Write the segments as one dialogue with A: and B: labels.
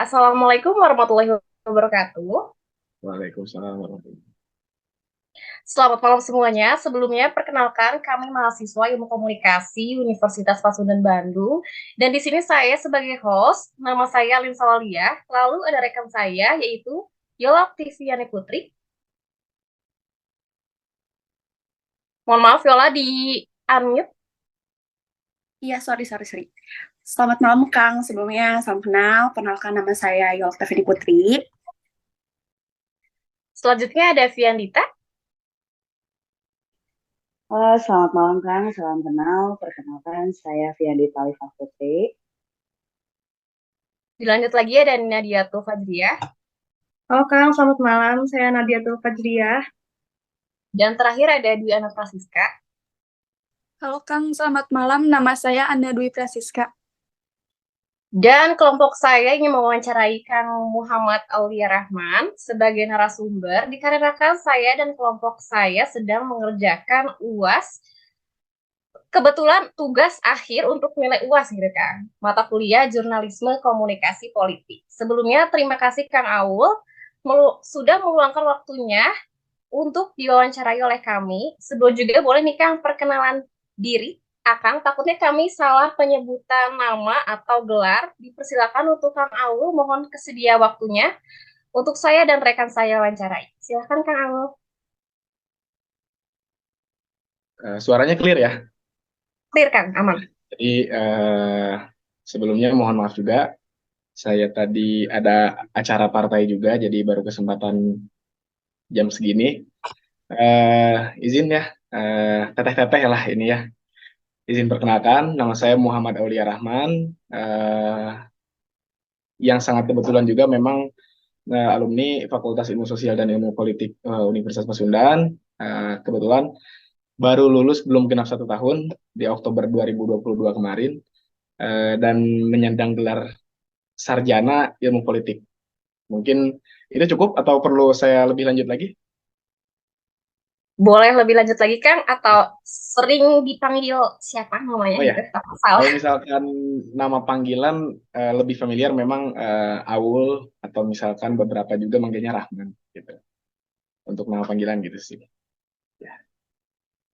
A: Assalamualaikum warahmatullahi wabarakatuh.
B: Waalaikumsalam warahmatullahi.
A: Selamat malam semuanya. Sebelumnya, perkenalkan kami mahasiswa Ilmu Komunikasi Universitas Pasundan Bandung. Dan di sini saya sebagai host, nama saya Lin Sawalia. Lalu ada rekan saya yaitu Yola Tiviani Putri. Mohon maaf Yola di unmute.
C: Iya, sorry. Selamat malam, Kang. Sebelumnya, salam kenal. Perkenalkan nama saya Yolta Fidi Putri.
A: Selanjutnya ada Viandita.
D: Halo, selamat malam Kang, salam kenal. Perkenalkan, saya Viandi Talifah Putri.
A: Dilanjut lagi ada Nadia Fajriah.
E: Halo Kang, selamat malam. Saya Nadia Fajriah.
A: Dan terakhir ada Dwi Ana Prasiska.
C: Halo, Kang. Selamat malam. Nama saya Anda Dwi Prasiska.
A: Dan kelompok saya ingin mewawancarai Kang Muhammad Aulia Rahman sebagai narasumber dikarenakan saya dan kelompok saya sedang mengerjakan UAS. Kebetulan tugas akhir untuk nilai UAS gitu kan. Mata kuliah Jurnalisme Komunikasi Politik. Sebelumnya terima kasih Kang Aul sudah meluangkan waktunya untuk diwawancarai oleh kami. Sebelum juga boleh nih Kang perkenalan diri Akang, takutnya kami salah penyebutan nama atau gelar. Dipersilakan untuk Kang Aul, mohon kesedia waktunya untuk saya dan rekan saya wawancarai. Silakan Kang Aul.
B: Suaranya clear ya.
A: Clear Kang, aman.
B: Jadi sebelumnya mohon maaf juga. Saya tadi ada acara partai juga, jadi baru kesempatan jam segini. Izin ya, teteh-teteh lah ini ya. Izin perkenalkan, nama saya Muhammad Aulia Rahman. Yang sangat kebetulan juga memang alumni Fakultas Ilmu Sosial dan Ilmu Politik Universitas Pasundan. Kebetulan baru lulus belum genap 1 tahun di Oktober 2022 kemarin, dan menyandang gelar sarjana ilmu politik. Mungkin itu cukup atau perlu saya lebih lanjut lagi?
A: Boleh lebih lanjut lagi Kang, atau sering dipanggil siapa namanya
B: Oh ya,
A: gitu, tak salah.
B: kalau misalkan nama panggilan lebih familiar memang Aul, atau misalkan beberapa juga manggilnya Rahman gitu. Untuk nama panggilan gitu sih. Ya,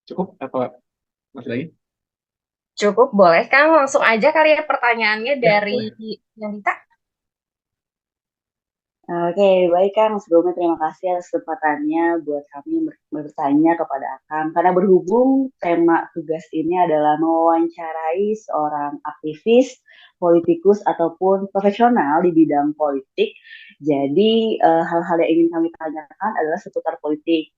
B: cukup apa masih lagi?
A: Cukup, boleh Kang. Langsung aja kali ya pertanyaannya
B: Ya,
A: dari
B: boleh.
A: Yanita.
D: Oke, baik Kang. Sebelumnya terima kasih atas kesempatannya buat kami bertanya kepada Akang. Karena berhubung tema tugas ini adalah mewawancarai seorang aktivis, politikus, ataupun profesional di bidang politik. Jadi hal-hal yang ingin kami tanyakan adalah seputar politik.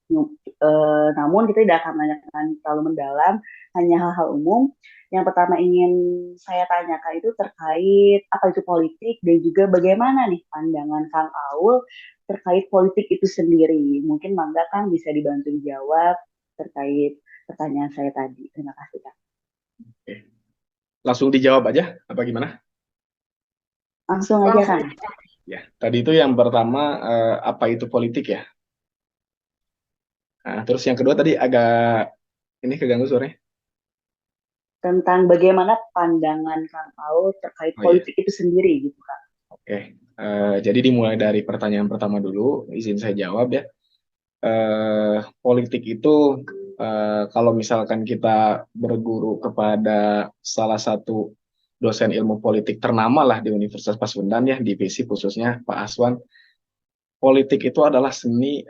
D: Namun kita tidak akan menanyakan terlalu mendalam, hanya hal-hal umum. Yang pertama ingin saya tanyakan itu terkait apa itu politik dan juga bagaimana nih pandangan Kang Aul terkait politik itu sendiri. Mungkin Mangga kan bisa dibantu jawab terkait pertanyaan saya tadi. Terima kasih Kang.
B: Oke. Langsung dijawab aja apa gimana?
D: Langsung aja
A: Langsung.
D: Kang.
B: Ya, tadi itu yang pertama apa itu politik ya? Nah, terus yang kedua tadi agak ini keganggu suaranya.
D: Tentang bagaimana pandangan Kang Aul terkait
B: Oh iya,
D: politik itu sendiri gitu Kang.
B: oke. Jadi dimulai dari pertanyaan pertama dulu, izin saya jawab ya. Politik itu kalau misalkan kita berguru kepada salah satu dosen ilmu politik ternama lah di Universitas Pasundan ya, divisi khususnya Pak Aswan. Politik itu adalah seni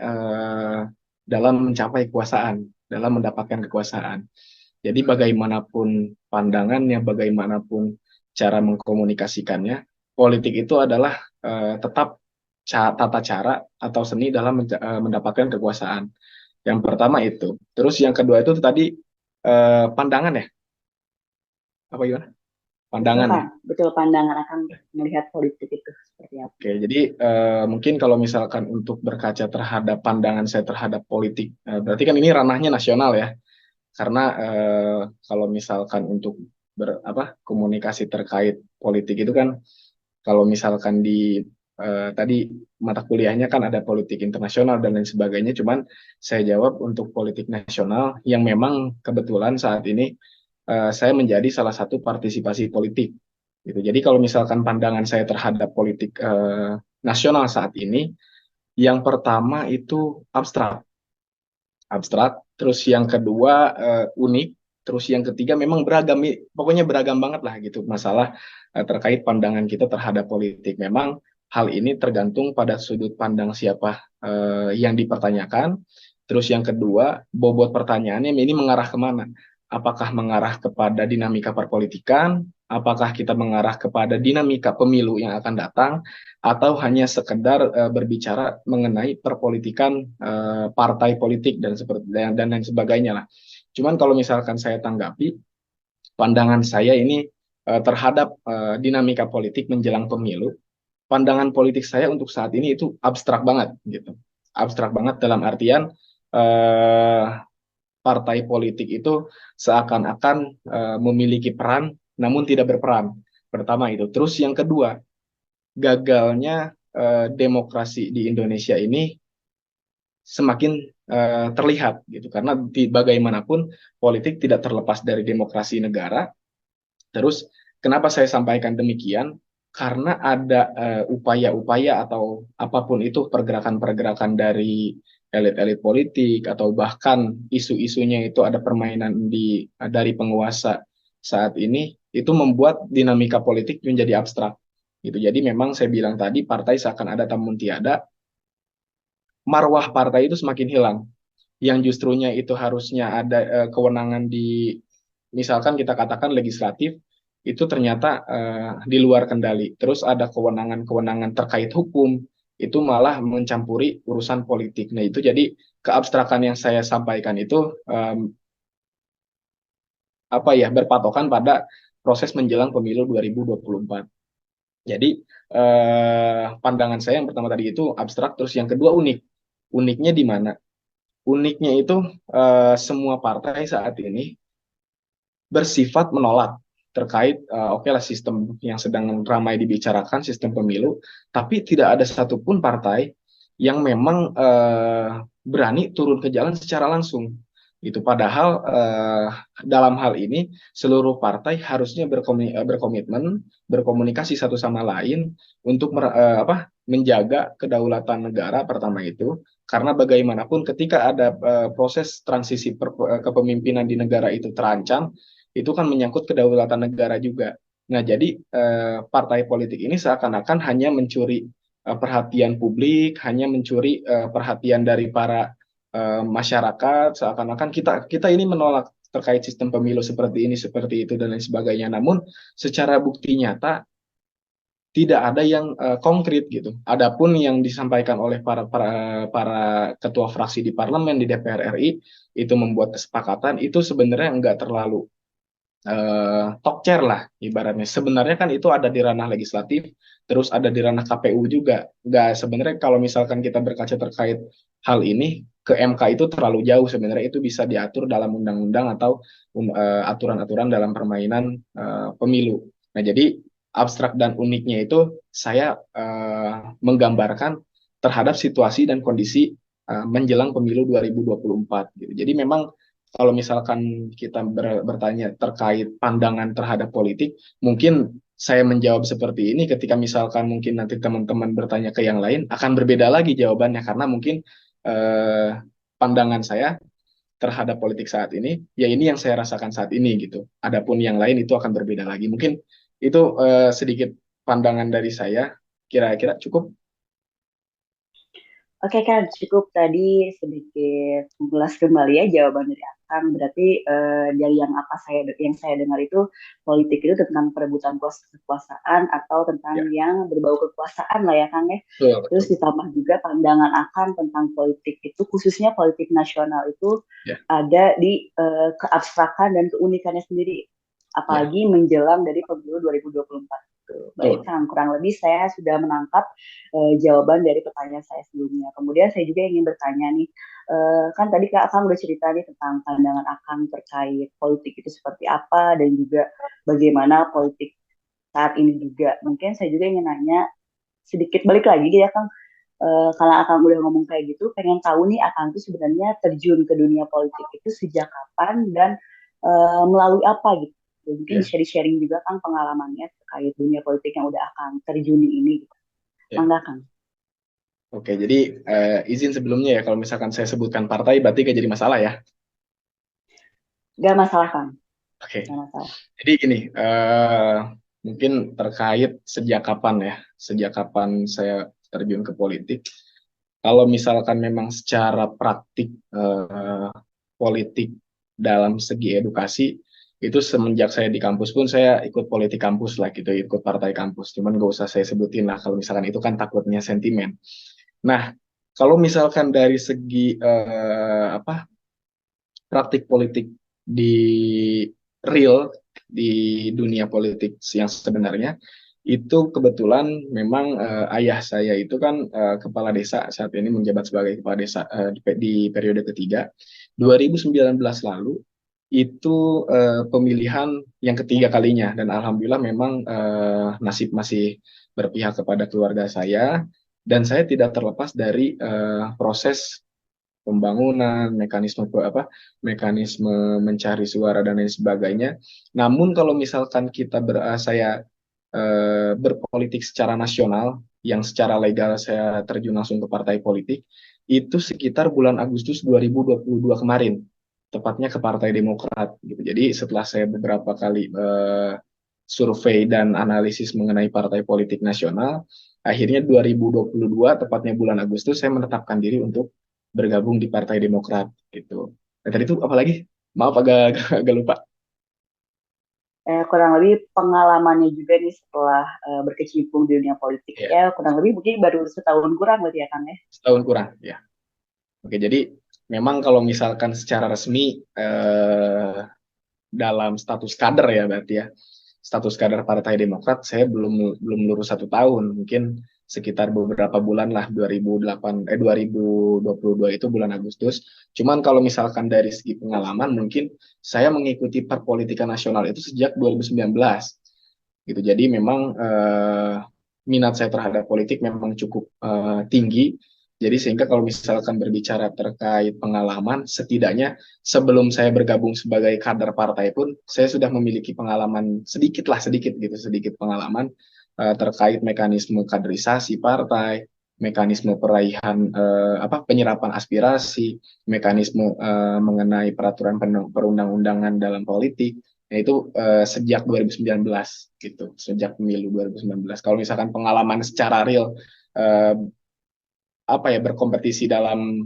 B: dalam mencapai kekuasaan, dalam mendapatkan kekuasaan. Jadi bagaimanapun pandangannya, bagaimanapun cara mengkomunikasikannya, politik itu adalah tetap tata cara atau seni dalam mendapatkan kekuasaan. Yang pertama itu. Terus yang kedua itu tadi pandangan ya? Apa gimana?
D: Betul
B: Pandangan ya?
D: Kang, betul pandangan akan melihat politik itu seperti apa.
B: Oke, jadi mungkin kalau misalkan untuk berkaca terhadap pandangan saya terhadap politik, berarti kan ini ranahnya nasional ya. Karena kalau misalkan untuk komunikasi terkait politik itu kan, kalau misalkan di tadi mata kuliahnya kan ada politik internasional dan lain sebagainya, cuman saya jawab untuk politik nasional yang memang kebetulan saat ini saya menjadi salah satu partisipasi politik. Gitu. Jadi kalau misalkan pandangan saya terhadap politik nasional saat ini, yang pertama itu abstrak. Terus yang kedua unik. Terus yang ketiga memang beragam, pokoknya beragam banget lah gitu masalah terkait pandangan kita terhadap politik. Memang hal ini tergantung pada sudut pandang siapa yang dipertanyakan. Terus yang kedua, bobot pertanyaannya ini mengarah kemana? Apakah mengarah kepada dinamika perpolitikan? Apakah kita mengarah kepada dinamika pemilu yang akan datang? Atau hanya sekedar berbicara mengenai perpolitikan partai politik dan seperti dan lain sebagainya lah. Cuman kalau misalkan saya tanggapi pandangan saya ini terhadap dinamika politik menjelang pemilu, pandangan politik saya untuk saat ini itu abstrak banget gitu. Abstrak banget dalam artian eh, partai politik itu seakan-akan memiliki peran namun tidak berperan. Pertama itu. Terus yang kedua, gagalnya demokrasi di Indonesia ini semakin terlihat gitu karena bagaimanapun politik tidak terlepas dari demokrasi negara. Terus kenapa saya sampaikan demikian? Karena ada upaya-upaya atau apapun itu pergerakan-pergerakan dari elit-elit politik atau bahkan isu-isunya itu ada permainan dari penguasa saat ini itu membuat dinamika politik menjadi abstrak gitu. Jadi memang saya bilang tadi partai seakan ada namun tiada, marwah partai itu semakin hilang. Yang justrunya itu harusnya ada kewenangan di misalkan kita katakan legislatif itu ternyata di luar kendali. Terus ada kewenangan-kewenangan terkait hukum itu malah mencampuri urusan politik. Nah itu jadi keabstrakan yang saya sampaikan itu apa ya berpatokan pada proses menjelang pemilu 2024. Jadi pandangan saya yang pertama tadi itu abstrak, terus yang kedua unik. Uniknya di mana? Uniknya itu semua partai saat ini bersifat menolak terkait oke lah sistem yang sedang ramai dibicarakan sistem pemilu, tapi tidak ada satupun partai yang memang berani turun ke jalan secara langsung. Itu padahal dalam hal ini seluruh partai harusnya berkomitmen, berkomunikasi satu sama lain untuk menjaga kedaulatan negara pertama itu. Karena bagaimanapun ketika ada proses transisi kepemimpinan di negara itu terancam, itu kan menyangkut kedaulatan negara juga. Nah, jadi partai politik ini seakan-akan hanya mencuri perhatian publik, hanya mencuri perhatian dari para masyarakat, seakan-akan kita ini menolak terkait sistem pemilu seperti ini, seperti itu dan lain sebagainya. Namun secara bukti nyata tidak ada yang konkret gitu. Adapun yang disampaikan oleh para ketua fraksi di parlemen di DPR RI itu membuat kesepakatan itu sebenarnya enggak terlalu talk chair lah ibaratnya. Sebenarnya kan itu ada di ranah legislatif, terus ada di ranah KPU juga. Nggak sebenarnya kalau misalkan kita berkaca terkait hal ini ke MK itu terlalu jauh sebenarnya itu bisa diatur dalam undang-undang atau aturan-aturan dalam permainan pemilu. Nah jadi abstrak dan uniknya itu saya menggambarkan terhadap situasi dan kondisi menjelang pemilu 2024 gitu. Jadi memang kalau misalkan kita bertanya terkait pandangan terhadap politik, mungkin saya menjawab seperti ini ketika misalkan mungkin nanti teman-teman bertanya ke yang lain akan berbeda lagi jawabannya karena mungkin eh, pandangan saya terhadap politik saat ini ya ini yang saya rasakan saat ini gitu. Adapun yang lain itu akan berbeda lagi. Mungkin itu sedikit pandangan dari saya. Kira-kira cukup.
D: Oke kan, cukup tadi sedikit mengulas kembali ya jawaban dari Akang. Berarti dari yang saya dengar itu politik itu tentang perebutan kekuasaan atau tentang
B: Ya,
D: yang berbau kekuasaan lah ya Kang ya.
B: betul,
D: Terus
B: betul.
D: ditambah juga pandangan Akang tentang politik itu khususnya politik nasional itu
B: Ya,
D: ada di keabstrakan dan keunikannya sendiri.
B: ya,
D: Apalagi menjelang dari pemilu 2024. Baik
B: betul.
D: Kang, kurang lebih saya sudah menangkap jawaban dari pertanyaan saya sebelumnya. Kemudian saya juga ingin bertanya nih, kan tadi Kak Akang udah cerita nih tentang pandangan Akang terkait politik itu seperti apa dan juga bagaimana politik saat ini juga. Mungkin saya juga ingin nanya sedikit balik lagi gitu ya Kang. Kalau Akang udah ngomong kayak gitu, pengen tahu nih Akang tuh sebenarnya terjun ke dunia politik itu sejak kapan dan melalui apa gitu. Mungkin
B: Ya,
D: bisa di-sharing juga Kang pengalamannya terkait dunia politik yang udah Akang terjuni ini. Gitu.
B: ya.
D: Mangga Kang.
B: Oke, jadi izin sebelumnya ya, kalau misalkan saya sebutkan partai, berarti nggak jadi masalah ya.
D: Gak masalah Kang,
B: Oke,
D: gak masalah.
B: jadi gini, mungkin terkait sejak kapan saya terjun ke politik. Kalau misalkan memang secara praktik politik dalam segi edukasi, itu semenjak saya di kampus pun saya ikut politik kampus lah gitu, ikut partai kampus. Cuman gak usah saya sebutin lah kalau misalkan itu kan takutnya sentimen. Nah, kalau misalkan dari segi praktik politik di real di dunia politik yang sebenarnya itu kebetulan memang ayah saya itu kan kepala desa saat ini menjabat sebagai kepala desa di periode ketiga 2019 lalu itu pemilihan yang ketiga kalinya dan alhamdulillah memang nasib masih berpihak kepada keluarga saya dan saya tidak terlepas dari proses pembangunan, mekanisme mencari suara dan lain sebagainya. Namun kalau misalkan saya berpolitik secara nasional, yang secara legal saya terjun langsung ke partai politik, itu sekitar bulan Agustus 2022 kemarin, tepatnya ke Partai Demokrat. Gitu. Jadi setelah saya beberapa kali survei dan analisis mengenai partai politik nasional, akhirnya 2022, tepatnya bulan Agustus, saya menetapkan diri untuk bergabung di Partai Demokrat gitu. Dan tadi itu apalagi? Maaf agak lupa.
D: Kurang lebih pengalamannya juga nih setelah berkecimpung di dunia politik
B: Ya,
D: ya kurang lebih mungkin baru setahun kurang berarti ya Kang ya.
B: setahun kurang ya. Oke, jadi memang kalau misalkan secara resmi dalam status kader ya berarti ya. Status kader Partai Demokrat saya belum belum lurus 1 tahun, mungkin sekitar beberapa bulan lah 2022 itu bulan Agustus. Cuman kalau misalkan dari segi pengalaman mungkin saya mengikuti perpolitikan nasional itu sejak 2019 gitu. Jadi memang minat saya terhadap politik memang cukup tinggi. Jadi sehingga kalau misalkan berbicara terkait pengalaman, setidaknya sebelum saya bergabung sebagai kader partai pun, saya sudah memiliki pengalaman sedikit gitu, sedikit pengalaman terkait mekanisme kaderisasi partai, mekanisme peraihan penyerapan aspirasi, mekanisme mengenai peraturan perundang-undangan dalam politik. Nah, itu sejak 2019 gitu, sejak pemilu 2019. Kalau misalkan pengalaman secara real eh, berkompetisi dalam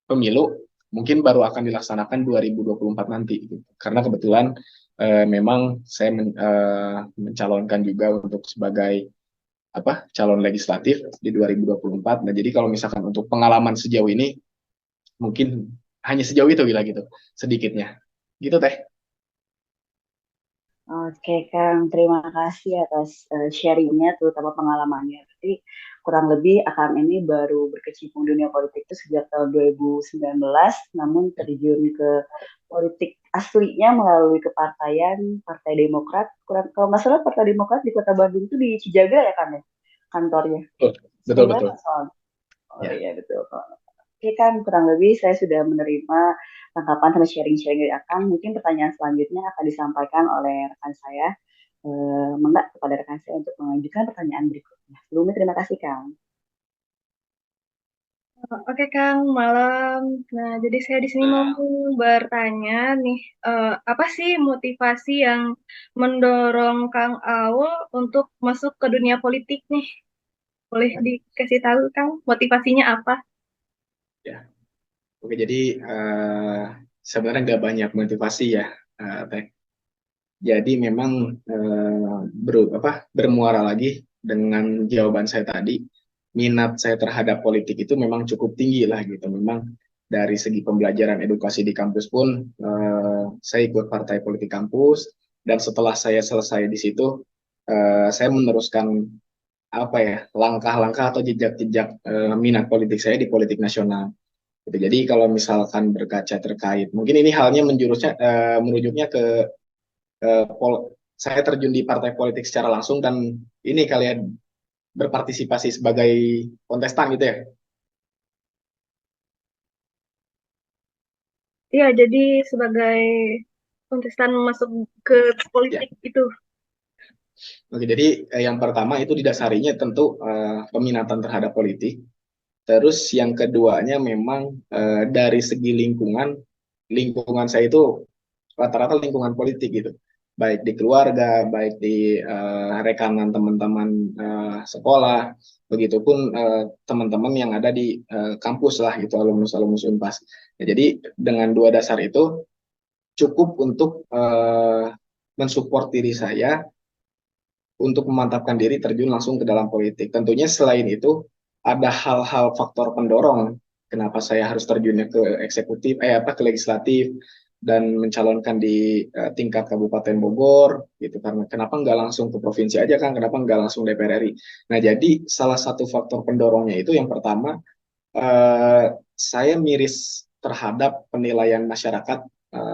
B: pemilu mungkin baru akan dilaksanakan 2024 nanti gitu. Karena kebetulan memang saya mencalonkan juga untuk sebagai calon legislatif di 2024. Nah, jadi kalau misalkan untuk pengalaman sejauh ini mungkin hanya sejauh itu gila gitu, sedikitnya. Gitu Teh.
D: Oke Kang, terima kasih atas sharingnya terutama pengalamannya. Jadi kurang lebih Akang ini baru berkecimpung dunia politik itu sejak tahun 2019, namun terjun ke politik aslinya melalui kepartaian Partai Demokrat. Kurang, kalau nggak salah Partai Demokrat di Kota Bandung itu di Cijaga ya Kang ya, kantornya.
B: Betul, betul,
D: Sering
B: betul.
D: banget soalnya. Oh
B: Ya.
D: iya betul. Oke kan, kurang lebih saya sudah menerima tanggapan sama sharing-sharing dari Akang. Mungkin pertanyaan selanjutnya akan disampaikan oleh rekan saya. Mengak kepada rekan saya untuk mengajukan pertanyaan berikutnya. Sebelumnya terima kasih Kang.
E: Oke Kang, malam. Nah, jadi saya di sini mau bertanya nih, apa sih motivasi yang mendorong Kang Aul untuk masuk ke dunia politik nih? Boleh dikasih tahu Kang, motivasinya apa?
B: Ya, oke. Jadi sebenarnya nggak banyak motivasi ya, Teh. Jadi memang bermuara lagi dengan jawaban saya tadi, minat saya terhadap politik itu memang cukup tinggi lah gitu. Memang dari segi pembelajaran edukasi di kampus pun saya ikut partai politik kampus dan setelah saya selesai di situ, saya meneruskan langkah-langkah atau jejak-jejak minat politik saya di politik nasional. Gitu. Jadi kalau misalkan berkaca terkait, mungkin ini halnya merujuknya ke eh, saya terjun di partai politik secara langsung dan ini kalian berpartisipasi sebagai kontestan gitu ya.
E: Iya, jadi sebagai kontestan masuk ke
B: Ya.
E: politik itu?
B: Oke, jadi yang pertama itu didasarinya tentu peminatan terhadap politik. Terus yang keduanya memang dari segi lingkungan saya itu rata-rata lingkungan politik gitu. Baik di keluarga, baik di rekanan teman-teman sekolah, begitupun teman-teman yang ada di kampus lah gitu, alumnus-alumnus Unpas. Ya, jadi dengan dua dasar itu cukup untuk mensupport diri saya untuk memantapkan diri terjun langsung ke dalam politik. Tentunya selain itu ada hal-hal faktor pendorong kenapa saya harus terjunnya ke eksekutif, ke legislatif dan mencalonkan di tingkat Kabupaten Bogor gitu, karena kenapa nggak langsung ke provinsi aja kan, kenapa nggak langsung DPR RI. Nah, jadi salah satu faktor pendorongnya itu yang pertama, saya miris terhadap penilaian masyarakat,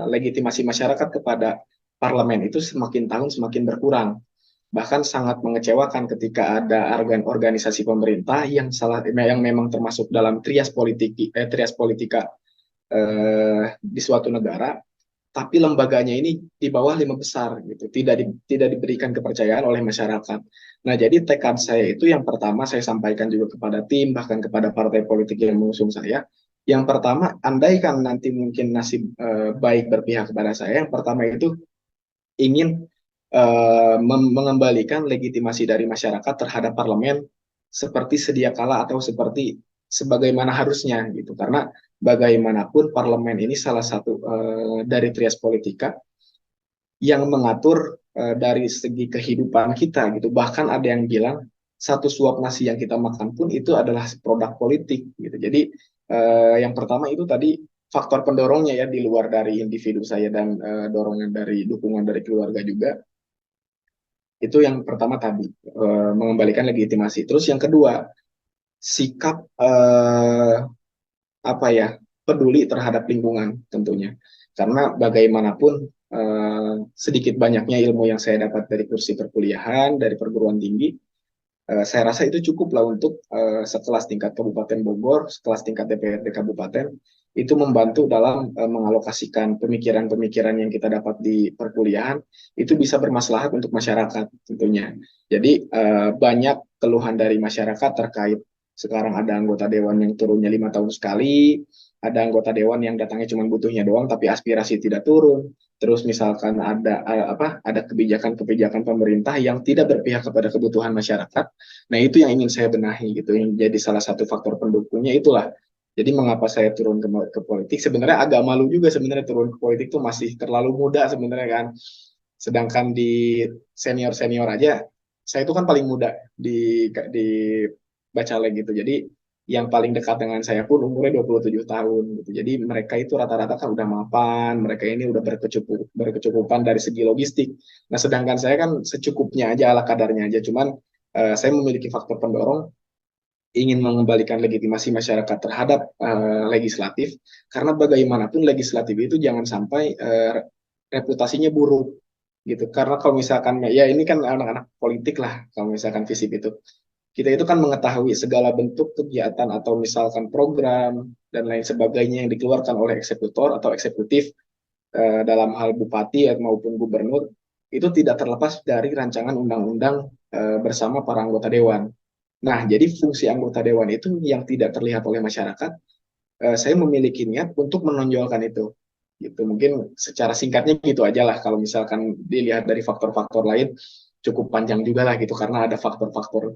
B: legitimasi masyarakat kepada parlemen itu semakin tahun semakin berkurang. Bahkan sangat mengecewakan ketika ada organisasi pemerintah yang memang termasuk dalam trias politika di suatu negara, tapi lembaganya ini di bawah 5 besar gitu, tidak diberikan kepercayaan oleh masyarakat. Nah, jadi tekad saya itu yang pertama saya sampaikan juga kepada tim, bahkan kepada partai politik yang mengusung saya. Yang pertama, andaikan nanti mungkin nasib baik berpihak kepada saya, yang pertama itu ingin mengembalikan legitimasi dari masyarakat terhadap parlemen seperti sedia kala atau seperti sebagaimana harusnya gitu, karena bagaimanapun parlemen ini salah satu dari trias politika yang mengatur dari segi kehidupan kita gitu. Bahkan ada yang bilang satu suap nasi yang kita makan pun itu adalah produk politik gitu. Jadi yang pertama itu tadi faktor pendorongnya ya, di luar dari individu saya dan dorongan dari dukungan dari keluarga juga. Itu yang pertama tadi, mengembalikan legitimasi. Terus yang kedua, sikap peduli terhadap lingkungan tentunya. Karena bagaimanapun sedikit banyaknya ilmu yang saya dapat dari kursi perkuliahan, dari perguruan tinggi, saya rasa itu cukup lah untuk sekelas tingkat Kabupaten Bogor, sekelas tingkat DPRD Kabupaten, itu membantu dalam mengalokasikan pemikiran-pemikiran yang kita dapat di perkuliahan, itu bisa bermaslahat untuk masyarakat tentunya. Jadi banyak keluhan dari masyarakat terkait sekarang ada anggota dewan yang turunnya 5 tahun sekali, ada anggota dewan yang datangnya cuma butuhnya doang, tapi aspirasi tidak turun. Terus misalkan ada kebijakan-kebijakan pemerintah yang tidak berpihak kepada kebutuhan masyarakat. Nah, itu yang ingin saya benahi gitu, yang jadi salah satu faktor pendukungnya itulah. Jadi mengapa saya turun ke politik? Sebenarnya agak malu juga sebenarnya turun ke politik tuh, masih terlalu muda sebenarnya kan. Sedangkan di senior-senior aja, saya itu kan paling muda di Bacalek gitu. Jadi yang paling dekat dengan saya pun umurnya 27 tahun gitu. Jadi mereka itu rata-rata kan udah mapan, mereka ini udah berkecukupan dari segi logistik. Nah, sedangkan saya kan secukupnya aja, ala kadarnya aja. Cuman saya memiliki faktor pendorong ingin mengembalikan legitimasi masyarakat terhadap legislatif, karena bagaimanapun legislatif itu jangan sampai reputasinya buruk gitu. Karena kalau misalkan ya ini kan anak-anak politik lah, kalau misalkan FISIP itu kita itu kan mengetahui segala bentuk kegiatan atau misalkan program dan lain sebagainya yang dikeluarkan oleh eksekutor atau eksekutif dalam hal bupati maupun gubernur, itu tidak terlepas dari rancangan undang-undang bersama para anggota dewan. Nah, jadi fungsi anggota dewan itu yang tidak terlihat oleh masyarakat, saya memiliki niat untuk menonjolkan itu. Gitu. Mungkin secara singkatnya gitu aja lah, kalau misalkan dilihat dari faktor-faktor lain cukup panjang juga lah gitu, karena ada faktor-faktor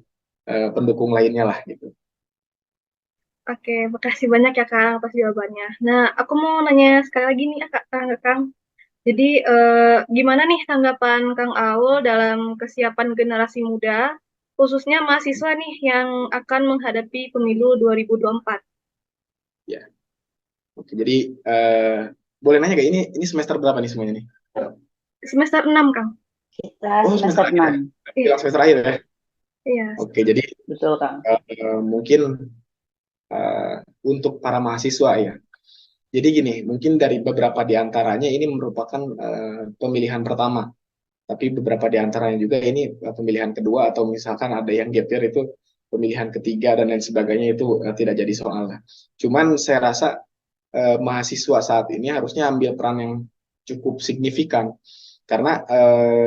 B: pendukung lainnya lah gitu.
E: Oke, makasih banyak ya Kang atas jawabannya. Nah, aku mau nanya sekali lagi nih Kang. Jadi, gimana nih tanggapan Kang Aul dalam kesiapan generasi muda, khususnya mahasiswa nih yang akan menghadapi pemilu 2024?
B: Ya, oke. Jadi boleh nanya gak, ini semester berapa nih semuanya nih?
E: Semester 6, Kang.
D: Kita
B: Oh, semester
D: semester
B: akhir
D: 6.
B: ya? Bilang semester akhir ya?
E: Iya.
B: Oke, jadi
D: Betul, Kang.
B: mungkin untuk para mahasiswa ya. Jadi gini, mungkin dari beberapa di antaranya ini merupakan pemilihan pertama, tapi beberapa di antaranya juga ini pemilihan kedua, atau misalkan ada yang gap year itu pemilihan ketiga dan lain sebagainya, itu tidak jadi soal lah. Cuman saya rasa mahasiswa saat ini harusnya ambil peran yang cukup signifikan. Karena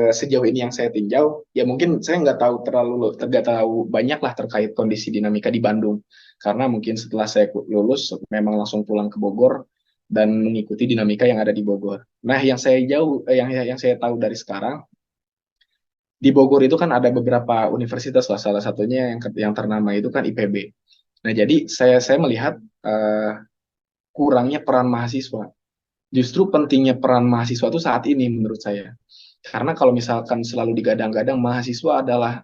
B: sejauh ini yang saya tinjau, ya mungkin saya nggak tahu banyak lah terkait kondisi dinamika di Bandung. Karena mungkin setelah saya lulus, memang langsung pulang ke Bogor dan mengikuti dinamika yang ada di Bogor. Nah, yang saya tahu dari sekarang, di Bogor itu kan ada beberapa universitas lah, salah satunya yang ternama itu kan IPB. Nah, jadi saya melihat kurangnya peran mahasiswa. Justru pentingnya peran mahasiswa itu saat ini menurut saya. Karena kalau misalkan selalu digadang-gadang mahasiswa adalah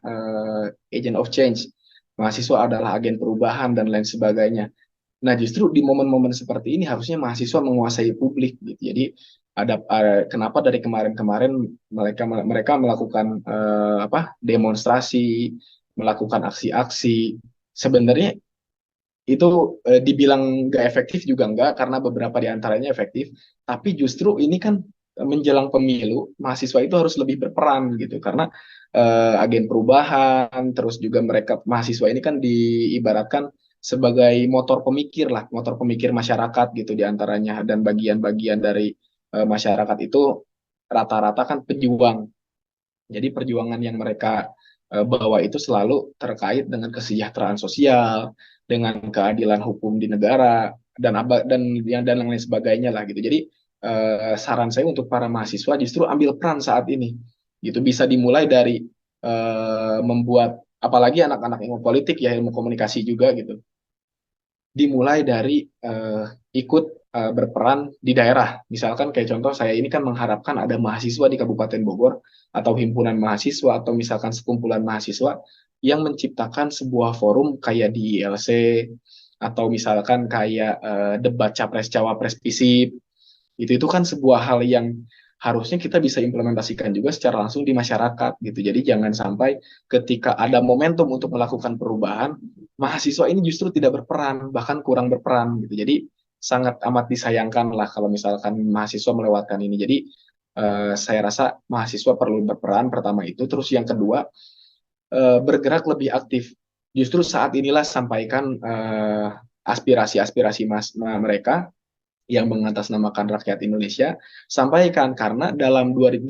B: agent of change, mahasiswa adalah agen perubahan dan lain sebagainya. Nah, justru di momen-momen seperti ini harusnya mahasiswa menguasai publik gitu. Jadi kenapa dari kemarin-kemarin mereka melakukan demonstrasi, melakukan aksi-aksi. Sebenarnya itu dibilang nggak efektif juga nggak, karena beberapa di antaranya efektif, tapi justru ini kan menjelang pemilu, mahasiswa itu harus lebih berperan gitu, karena agen perubahan, terus juga mereka mahasiswa ini kan diibaratkan sebagai motor pemikir lah, motor pemikir masyarakat gitu di antaranya, dan bagian-bagian dari masyarakat itu rata-rata kan pejuang. Jadi perjuangan yang mereka bawa itu selalu terkait dengan kesejahteraan sosial, dengan keadilan hukum di negara, dan lain sebagainya lah gitu. Jadi saran saya untuk para mahasiswa justru ambil peran saat ini. Gitu bisa dimulai dari membuat, apalagi anak-anak ilmu politik ya, ilmu komunikasi juga gitu, dimulai dari ikut berperan di daerah. Misalkan kayak contoh saya ini kan mengharapkan ada mahasiswa di Kabupaten Bogor atau himpunan mahasiswa atau misalkan sekumpulan mahasiswa yang menciptakan sebuah forum kayak di ILC atau misalkan kayak debat capres cawapres FISIP. Itu kan sebuah hal yang harusnya kita bisa implementasikan juga secara langsung di masyarakat gitu. Jadi jangan sampai ketika ada momentum untuk melakukan perubahan, mahasiswa ini justru tidak berperan, bahkan kurang berperan gitu. Jadi sangat amat disayangkan lah kalau misalkan mahasiswa melewatkan ini. Jadi saya rasa mahasiswa perlu berperan pertama itu. Terus yang kedua, bergerak lebih aktif. Justru saat inilah sampaikan aspirasi-aspirasi mereka yang mengatasnamakan rakyat Indonesia, sampaikan, karena dalam 1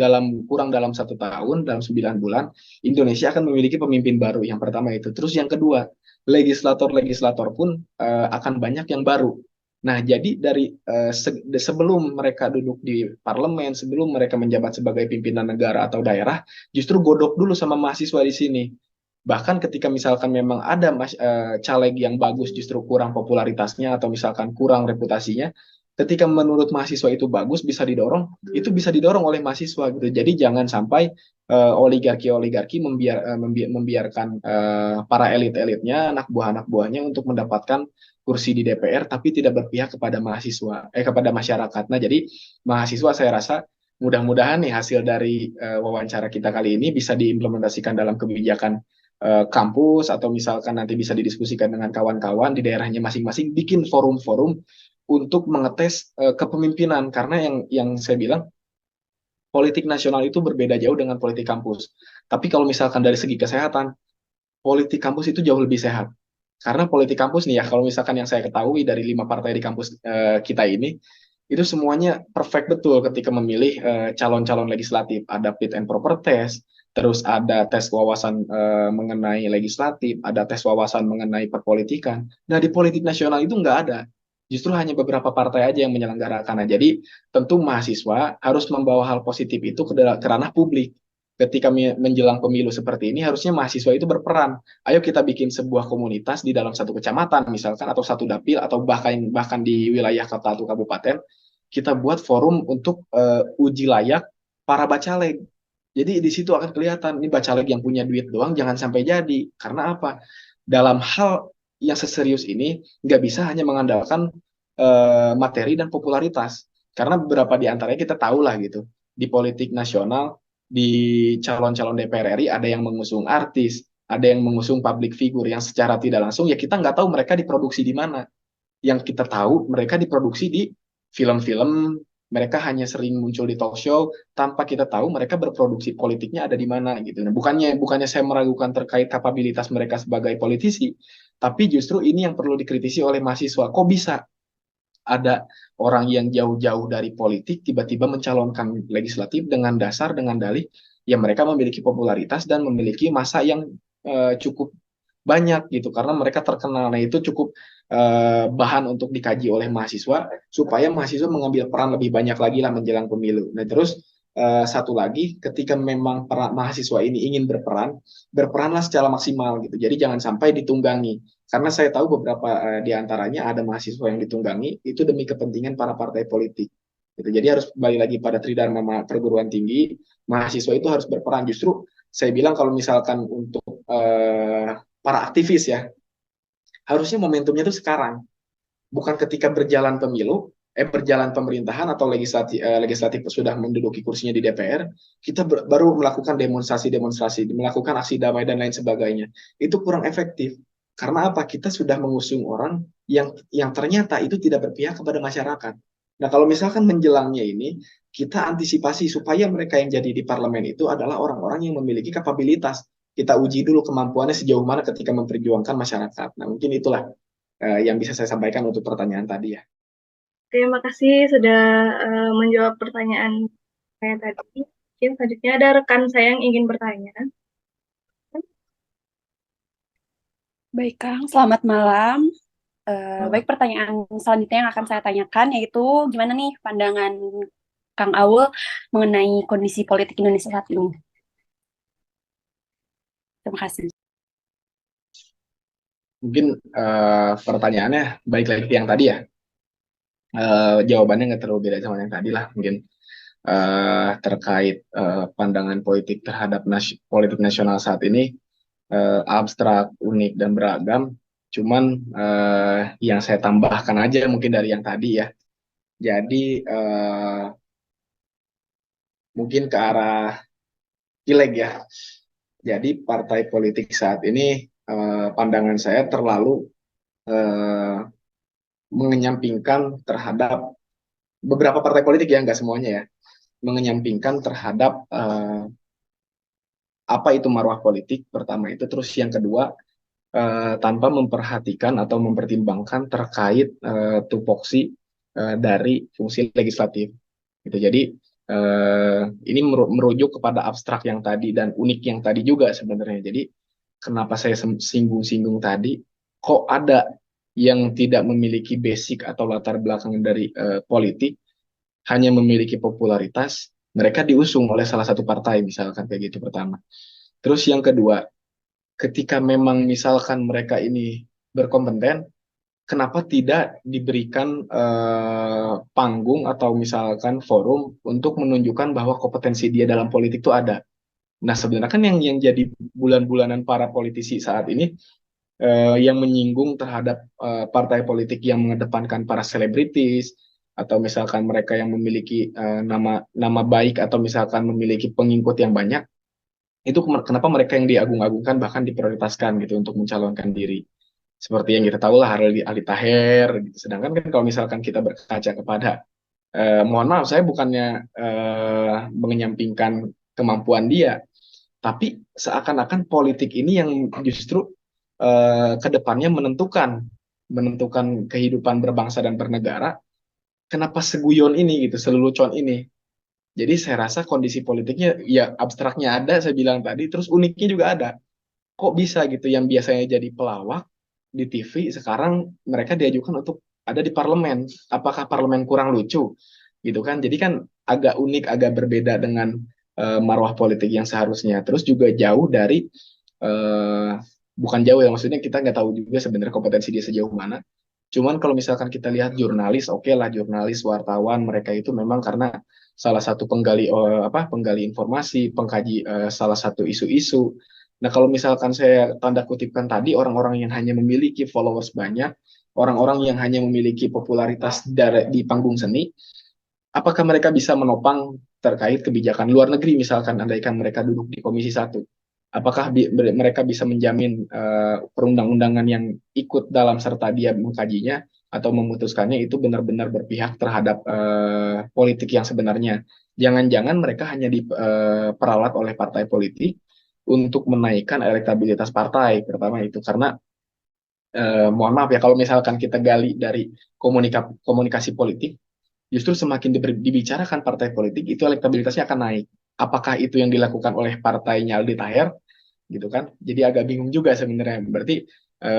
B: tahun, dalam 9 bulan, Indonesia akan memiliki pemimpin baru. Yang pertama itu. Terus yang kedua, legislator-legislator pun akan banyak yang baru. Nah, jadi dari sebelum mereka duduk di parlemen, sebelum mereka menjabat sebagai pimpinan negara atau daerah, justru godok dulu sama mahasiswa di sini. Bahkan ketika misalkan memang ada caleg yang bagus justru kurang popularitasnya atau misalkan kurang reputasinya, ketika menurut mahasiswa itu bagus, itu bisa didorong oleh mahasiswa gitu. Jadi jangan sampai oligarki membiarkan para elit-elitnya, anak buahnya untuk mendapatkan kursi di DPR tapi tidak berpihak kepada kepada masyarakat. Nah, jadi mahasiswa saya rasa mudah-mudahan nih hasil dari wawancara kita kali ini bisa diimplementasikan dalam kebijakan kampus, atau misalkan nanti bisa didiskusikan dengan kawan-kawan di daerahnya masing-masing, bikin forum-forum untuk mengetes kepemimpinan, karena yang saya bilang politik nasional itu berbeda jauh dengan politik kampus. Tapi kalau misalkan dari segi kesehatan, politik kampus itu jauh lebih sehat. Karena politik kampus nih ya, kalau misalkan yang saya ketahui dari 5 partai di kampus kita ini, itu semuanya perfect betul ketika memilih calon-calon legislatif. Ada fit and proper test, terus ada tes wawasan mengenai legislatif, ada tes wawasan mengenai perpolitikan. Nah, di politik nasional itu nggak ada. Justru hanya beberapa partai aja yang menyelenggarakan. Nah, jadi tentu mahasiswa harus membawa hal positif itu ke ranah publik. Ketika menjelang pemilu seperti ini, harusnya mahasiswa itu berperan. Ayo kita bikin sebuah komunitas di dalam satu kecamatan misalkan, atau satu dapil, atau bahkan di wilayah kota atau kabupaten, kita buat forum untuk uji layak para bacaleg. Jadi di situ akan kelihatan ini bacaleg yang punya duit doang jangan sampai jadi. Karena apa? Dalam hal yang seserius ini nggak bisa hanya mengandalkan materi dan popularitas. Karena beberapa di antaranya kita tahu lah gitu. Di politik nasional, di calon-calon DPR RI ada yang mengusung artis, ada yang mengusung public figure yang secara tidak langsung ya kita nggak tahu mereka diproduksi di mana. Yang kita tahu mereka diproduksi di film-film, mereka hanya sering muncul di talk show tanpa kita tahu mereka berproduksi politiknya ada di mana gitu. Nah, bukannya saya meragukan terkait kapabilitas mereka sebagai politisi, tapi justru ini yang perlu dikritisi oleh mahasiswa. Kok bisa ada orang yang jauh-jauh dari politik tiba-tiba mencalonkan legislatif dengan dasar dengan dalih ya mereka memiliki popularitas dan memiliki massa yang cukup banyak gitu karena mereka terkenal. Nah itu cukup bahan untuk dikaji oleh mahasiswa supaya mahasiswa mengambil peran lebih banyak lagi lah menjelang pemilu. Nah terus satu lagi ketika memang para mahasiswa ini ingin berperan, berperanlah secara maksimal gitu. Jadi jangan sampai ditunggangi. Karena saya tahu beberapa di antaranya ada mahasiswa yang ditunggangi itu demi kepentingan para partai politik. Gitu. Jadi harus kembali lagi pada tridharma perguruan tinggi, mahasiswa itu harus berperan. Justru saya bilang kalau misalkan untuk para aktivis ya, harusnya momentumnya itu sekarang, bukan ketika berjalan pemilu, berjalan pemerintahan atau legislatif sudah menduduki kursinya di DPR, kita baru melakukan demonstrasi-demonstrasi, melakukan aksi damai dan lain sebagainya. Itu kurang efektif. Karena apa? Kita sudah mengusung orang yang ternyata itu tidak berpihak kepada masyarakat. Nah, kalau misalkan menjelangnya ini, kita antisipasi supaya mereka yang jadi di parlemen itu adalah orang-orang yang memiliki kapabilitas. Kita uji dulu kemampuannya sejauh mana ketika memperjuangkan masyarakat. Nah, mungkin itulah yang bisa saya sampaikan untuk pertanyaan tadi ya.
E: Terima kasih sudah menjawab pertanyaan saya tadi. Mungkin selanjutnya ada rekan saya yang ingin bertanya.
C: Baik, Kang. Selamat malam. Baik, pertanyaan selanjutnya yang akan saya tanyakan yaitu gimana nih pandangan Kang Aul mengenai kondisi politik Indonesia saat ini? Terima kasih.
B: Mungkin pertanyaannya balik lagi ke yang tadi ya. Jawabannya nggak terlalu beda sama yang tadi lah. Mungkin terkait pandangan politik terhadap politik nasional saat ini abstrak, unik, dan beragam. Cuman yang saya tambahkan aja mungkin dari yang tadi ya. Jadi mungkin ke arah pileg ya. Jadi partai politik saat ini pandangan saya terlalu mengenyampingkan terhadap beberapa partai politik ya, nggak semuanya ya, mengenyampingkan terhadap apa itu marwah politik, pertama itu. Terus yang kedua, tanpa memperhatikan atau mempertimbangkan terkait tupoksi dari fungsi legislatif. Gitu. Jadi ini merujuk kepada abstrak yang tadi dan unik yang tadi juga sebenarnya. Jadi kenapa saya singgung-singgung tadi, kok ada yang tidak memiliki basic atau latar belakang dari politik, hanya memiliki popularitas, mereka diusung oleh salah satu partai, misalkan kayak gitu pertama. Terus yang kedua, ketika memang misalkan mereka ini berkompeten, kenapa tidak diberikan panggung atau misalkan forum untuk menunjukkan bahwa kompetensi dia dalam politik itu ada. Nah, sebenarnya kan yang jadi bulan-bulanan para politisi saat ini yang menyinggung terhadap partai politik yang mengedepankan para selebritis atau misalkan mereka yang memiliki nama baik atau misalkan memiliki pengikut yang banyak, itu kenapa mereka yang diagung-agungkan bahkan diprioritaskan gitu untuk mencalonkan diri. Seperti yang kita tahu lah Ali Taher gitu. Sedangkan kan kalau misalkan kita berkaca kepada mohon maaf saya bukannya mengenyampingkan kemampuan dia, tapi seakan-akan politik ini yang justru ke depannya menentukan kehidupan berbangsa dan bernegara. Kenapa seguyon ini gitu, selelucon ini? Jadi saya rasa kondisi politiknya ya abstraknya ada, saya bilang tadi, terus uniknya juga ada. Kok bisa gitu yang biasanya jadi pelawak di TV sekarang mereka diajukan untuk ada di parlemen? Apakah parlemen kurang lucu? Gitu kan? Jadi kan agak unik, agak berbeda dengan marwah politik yang seharusnya. Terus juga jauh dari bukan jauh ya, maksudnya kita nggak tahu juga sebenarnya kompetensi dia sejauh mana. Cuman kalau misalkan kita lihat jurnalis, oke lah jurnalis, wartawan, mereka itu memang karena salah satu penggali informasi, pengkaji salah satu isu-isu. Nah, kalau misalkan saya tanda kutipkan tadi orang-orang yang hanya memiliki followers banyak, orang-orang yang hanya memiliki popularitas di panggung seni, apakah mereka bisa menopang terkait kebijakan luar negeri misalkan andaikan mereka duduk di Komisi 1? Apakah mereka bisa menjamin perundang-undangan yang ikut dalam serta dia mengkajinya atau memutuskannya itu benar-benar berpihak terhadap politik yang sebenarnya? Jangan-jangan mereka hanya diperalat oleh partai politik untuk menaikkan elektabilitas partai, pertama itu. Karena mohon maaf ya, kalau misalkan kita gali dari komunikasi politik, justru semakin dibicarakan partai politik itu elektabilitasnya akan naik. Apakah itu yang dilakukan oleh partainya Aldi Taher gitu kan? Jadi agak bingung juga sebenarnya. Berarti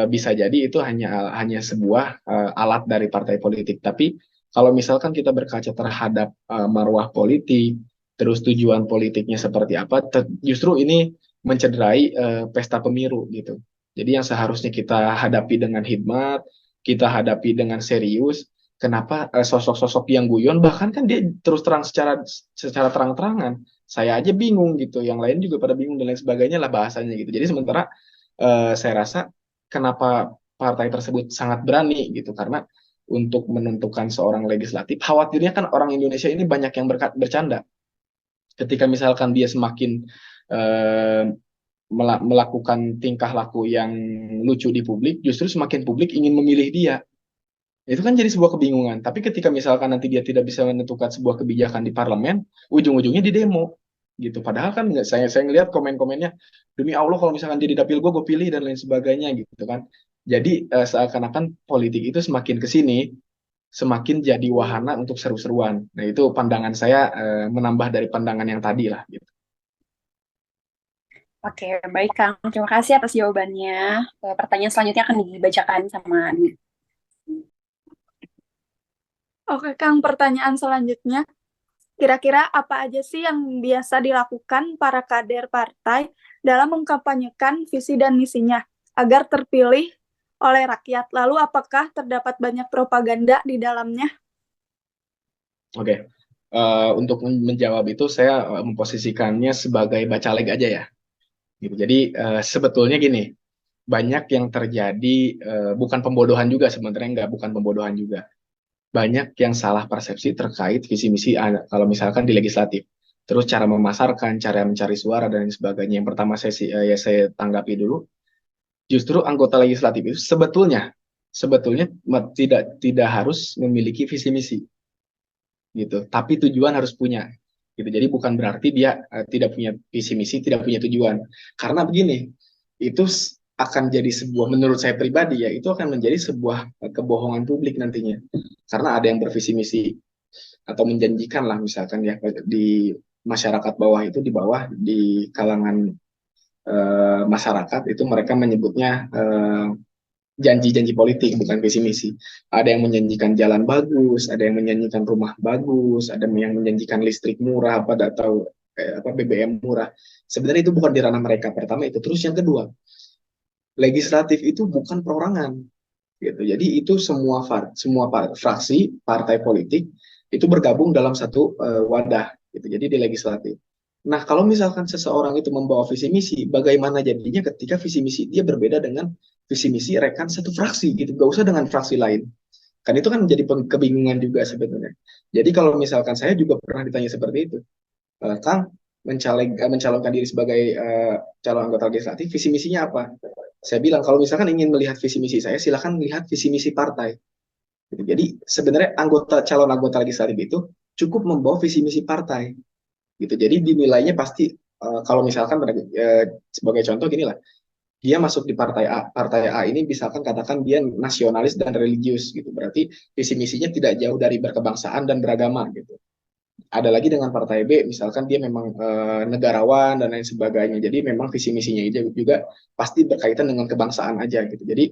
B: bisa jadi itu hanya sebuah alat dari partai politik. Tapi kalau misalkan kita berkaca terhadap marwah politik, terus tujuan politiknya seperti apa, justru ini mencederai pesta pemilu gitu. Jadi yang seharusnya kita hadapi dengan hikmat, kita hadapi dengan serius. Kenapa sosok-sosok yang guyon, bahkan kan dia terus terang secara terang-terangan, saya aja bingung gitu, yang lain juga pada bingung dan lain sebagainya lah bahasanya gitu. Jadi sementara saya rasa kenapa partai tersebut sangat berani gitu, karena untuk menentukan seorang legislatif, khawatirnya kan orang Indonesia ini banyak yang bercanda. Ketika misalkan dia semakin eh, melakukan tingkah laku yang lucu di publik, justru semakin publik ingin memilih dia. Itu kan jadi sebuah kebingungan. Tapi ketika misalkan nanti dia tidak bisa menentukan sebuah kebijakan di parlemen, ujung-ujungnya di demo gitu. Padahal kan nggak, saya ngelihat komen-komennya, demi Allah kalau misalkan dia di dapil gue pilih dan lain sebagainya gitu kan. Jadi seakan-akan politik itu semakin ke sini semakin jadi wahana untuk seru-seruan. Nah, itu pandangan saya menambah dari pandangan yang tadi lah gitu.
C: Oke, baik Kang. Terima kasih atas jawabannya. Pertanyaan selanjutnya akan dibacakan sama Adi.
F: Oke, Kang, pertanyaan selanjutnya. Kira-kira apa aja sih yang biasa dilakukan para kader partai dalam mengkampanyekan visi dan misinya agar terpilih oleh rakyat? Lalu apakah terdapat banyak propaganda di dalamnya?
B: Oke. Untuk menjawab itu saya memposisikannya sebagai bacaleg aja ya. Gitu. Jadi sebetulnya gini, banyak yang terjadi bukan pembodohan juga sebenarnya, bukan pembodohan juga. Banyak yang salah persepsi terkait visi misi kalau misalkan di legislatif. Terus cara memasarkan, cara mencari suara dan sebagainya. Yang pertama saya tanggapi dulu, justru anggota legislatif itu sebetulnya tidak harus memiliki visi misi gitu, tapi tujuan harus punya gitu. Jadi bukan berarti dia tidak punya visi misi, tidak punya tujuan. Karena begini, itu akan jadi sebuah, menurut saya pribadi ya, itu akan menjadi sebuah kebohongan publik nantinya. Karena ada yang bervisi misi atau menjanjikan lah misalkan ya di masyarakat bawah itu, di bawah di kalangan masyarakat itu mereka menyebutnya janji-janji politik, bukan visi misi. Ada yang menjanjikan jalan bagus, ada yang menjanjikan rumah bagus, ada yang menjanjikan listrik murah pada atau BBM murah. Sebenarnya itu bukan di ranah mereka. Pertama itu. Terus yang kedua, legislatif itu bukan perorangan gitu. Jadi itu semua fraksi partai politik itu bergabung dalam satu wadah gitu. Jadi di legislatif. Nah, kalau misalkan seseorang itu membawa visi misi, bagaimana jadinya ketika visi misi dia berbeda dengan visi misi rekan satu fraksi gitu, gak usah dengan fraksi lain. Kan itu kan menjadi kebingungan juga sebenarnya. Jadi kalau misalkan saya juga pernah ditanya seperti itu, Kang mencalonkan diri sebagai calon anggota legislatif, visi misinya apa? Saya bilang kalau misalkan ingin melihat visi misi saya, silakan lihat visi misi partai. Gitu. Jadi sebenarnya calon anggota legislatif itu cukup membawa visi misi partai. Gitu. Jadi dinilainya pasti kalau misalkan sebagai contoh gini lah, dia masuk di partai A ini misalkan katakan dia nasionalis dan religius gitu. Berarti visi misinya tidak jauh dari berkebangsaan dan beragama gitu. Ada lagi dengan partai B, misalkan dia memang negarawan dan lain sebagainya. Jadi memang visi misinya juga pasti berkaitan dengan kebangsaan aja gitu. Jadi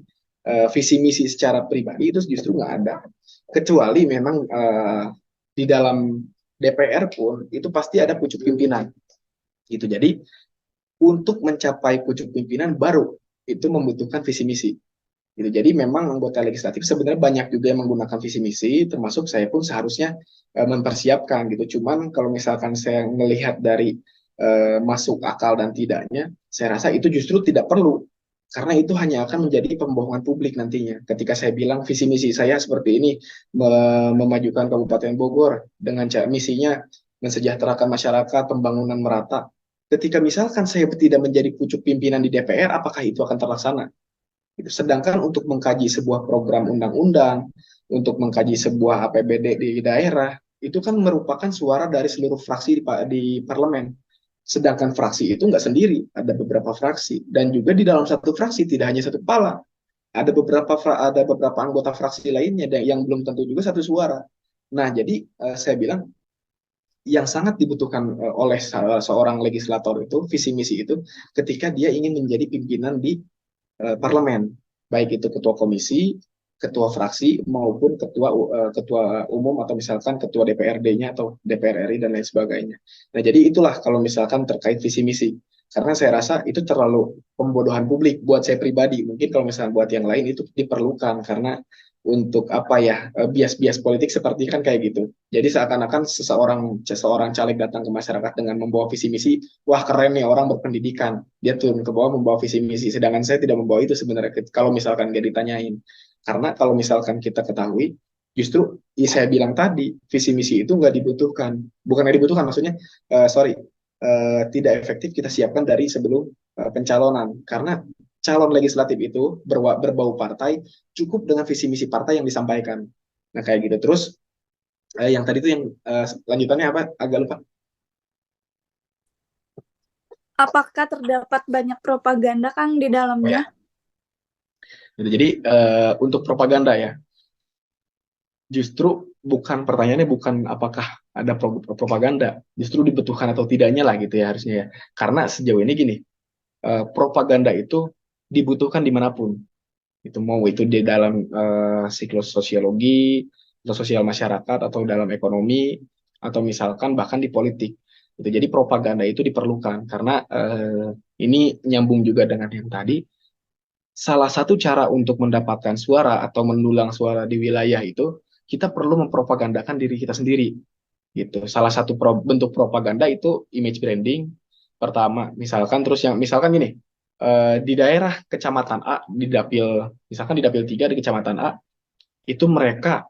B: visi misi secara pribadi itu justru nggak ada. Kecuali memang di dalam DPR pun itu pasti ada pucuk pimpinan gitu. Jadi untuk mencapai pucuk pimpinan baru itu membutuhkan visi misi. Gitu. Jadi memang anggota legislatif sebenarnya banyak juga yang menggunakan visi misi, termasuk saya pun seharusnya mempersiapkan gitu. Cuman kalau misalkan saya melihat dari masuk akal dan tidaknya, saya rasa itu justru tidak perlu. Karena itu hanya akan menjadi pembohongan publik nantinya. Ketika saya bilang visi misi saya seperti ini, memajukan Kabupaten Bogor dengan misinya mensejahterakan masyarakat, pembangunan merata. Ketika misalkan saya tidak menjadi pucuk pimpinan di DPR, apakah itu akan terlaksana? Sedangkan untuk mengkaji sebuah program undang-undang, untuk mengkaji sebuah APBD di daerah, itu kan merupakan suara dari seluruh fraksi di parlemen. Sedangkan fraksi itu nggak sendiri, ada beberapa fraksi. Dan juga di dalam satu fraksi tidak hanya satu kepala. ada beberapa anggota fraksi lainnya yang belum tentu juga satu suara. Nah, jadi saya bilang yang sangat dibutuhkan oleh seorang legislator itu visi misi itu ketika dia ingin menjadi pimpinan di parlemen, baik itu ketua komisi, ketua fraksi maupun ketua umum atau misalkan ketua DPRD-nya atau DPR RI dan lain sebagainya. Nah, jadi itulah kalau misalkan terkait visi misi. Karena saya rasa itu terlalu pembodohan publik buat saya pribadi. Mungkin kalau misalnya buat yang lain itu diperlukan karena untuk apa ya bias-bias politik seperti kan kayak gitu. Jadi seakan-akan seseorang caleg datang ke masyarakat dengan membawa visi misi, wah keren nih orang berpendidikan. Dia turun ke bawah membawa visi misi. Sedangkan saya tidak membawa itu sebenarnya kalau misalkan dia ditanyain. Karena kalau misalkan kita ketahui, justru saya bilang tadi visi misi itu nggak dibutuhkan. Bukan nggak dibutuhkan maksudnya, sorry, tidak efektif kita siapkan dari sebelum pencalonan. Karena calon legislatif itu berbau partai cukup dengan visi misi partai yang disampaikan. Nah kayak gitu. Terus yang tadi itu yang lanjutannya apa? Agak lupa.
F: Apakah terdapat banyak propaganda, Kang, di
B: Oh
F: dalamnya?
B: ya. Jadi untuk propaganda ya, justru pertanyaannya bukan apakah ada propaganda, justru dibutuhkan atau tidaknya lah gitu ya harusnya ya. Karena sejauh ini gini, propaganda itu dibutuhkan dimanapun. Itu mau itu di dalam siklus sosiologi, atau sosial masyarakat, atau dalam ekonomi, atau misalkan bahkan di politik. Gitu. Jadi propaganda itu diperlukan karena ini nyambung juga dengan yang tadi. Salah satu cara untuk mendapatkan suara atau mendulang suara di wilayah itu kita perlu mempropagandakan diri kita sendiri. Gitu. Salah satu bentuk propaganda itu image branding pertama, misalkan terus yang misalkan gini, di daerah kecamatan A di dapil misalkan di dapil 3 di kecamatan A itu mereka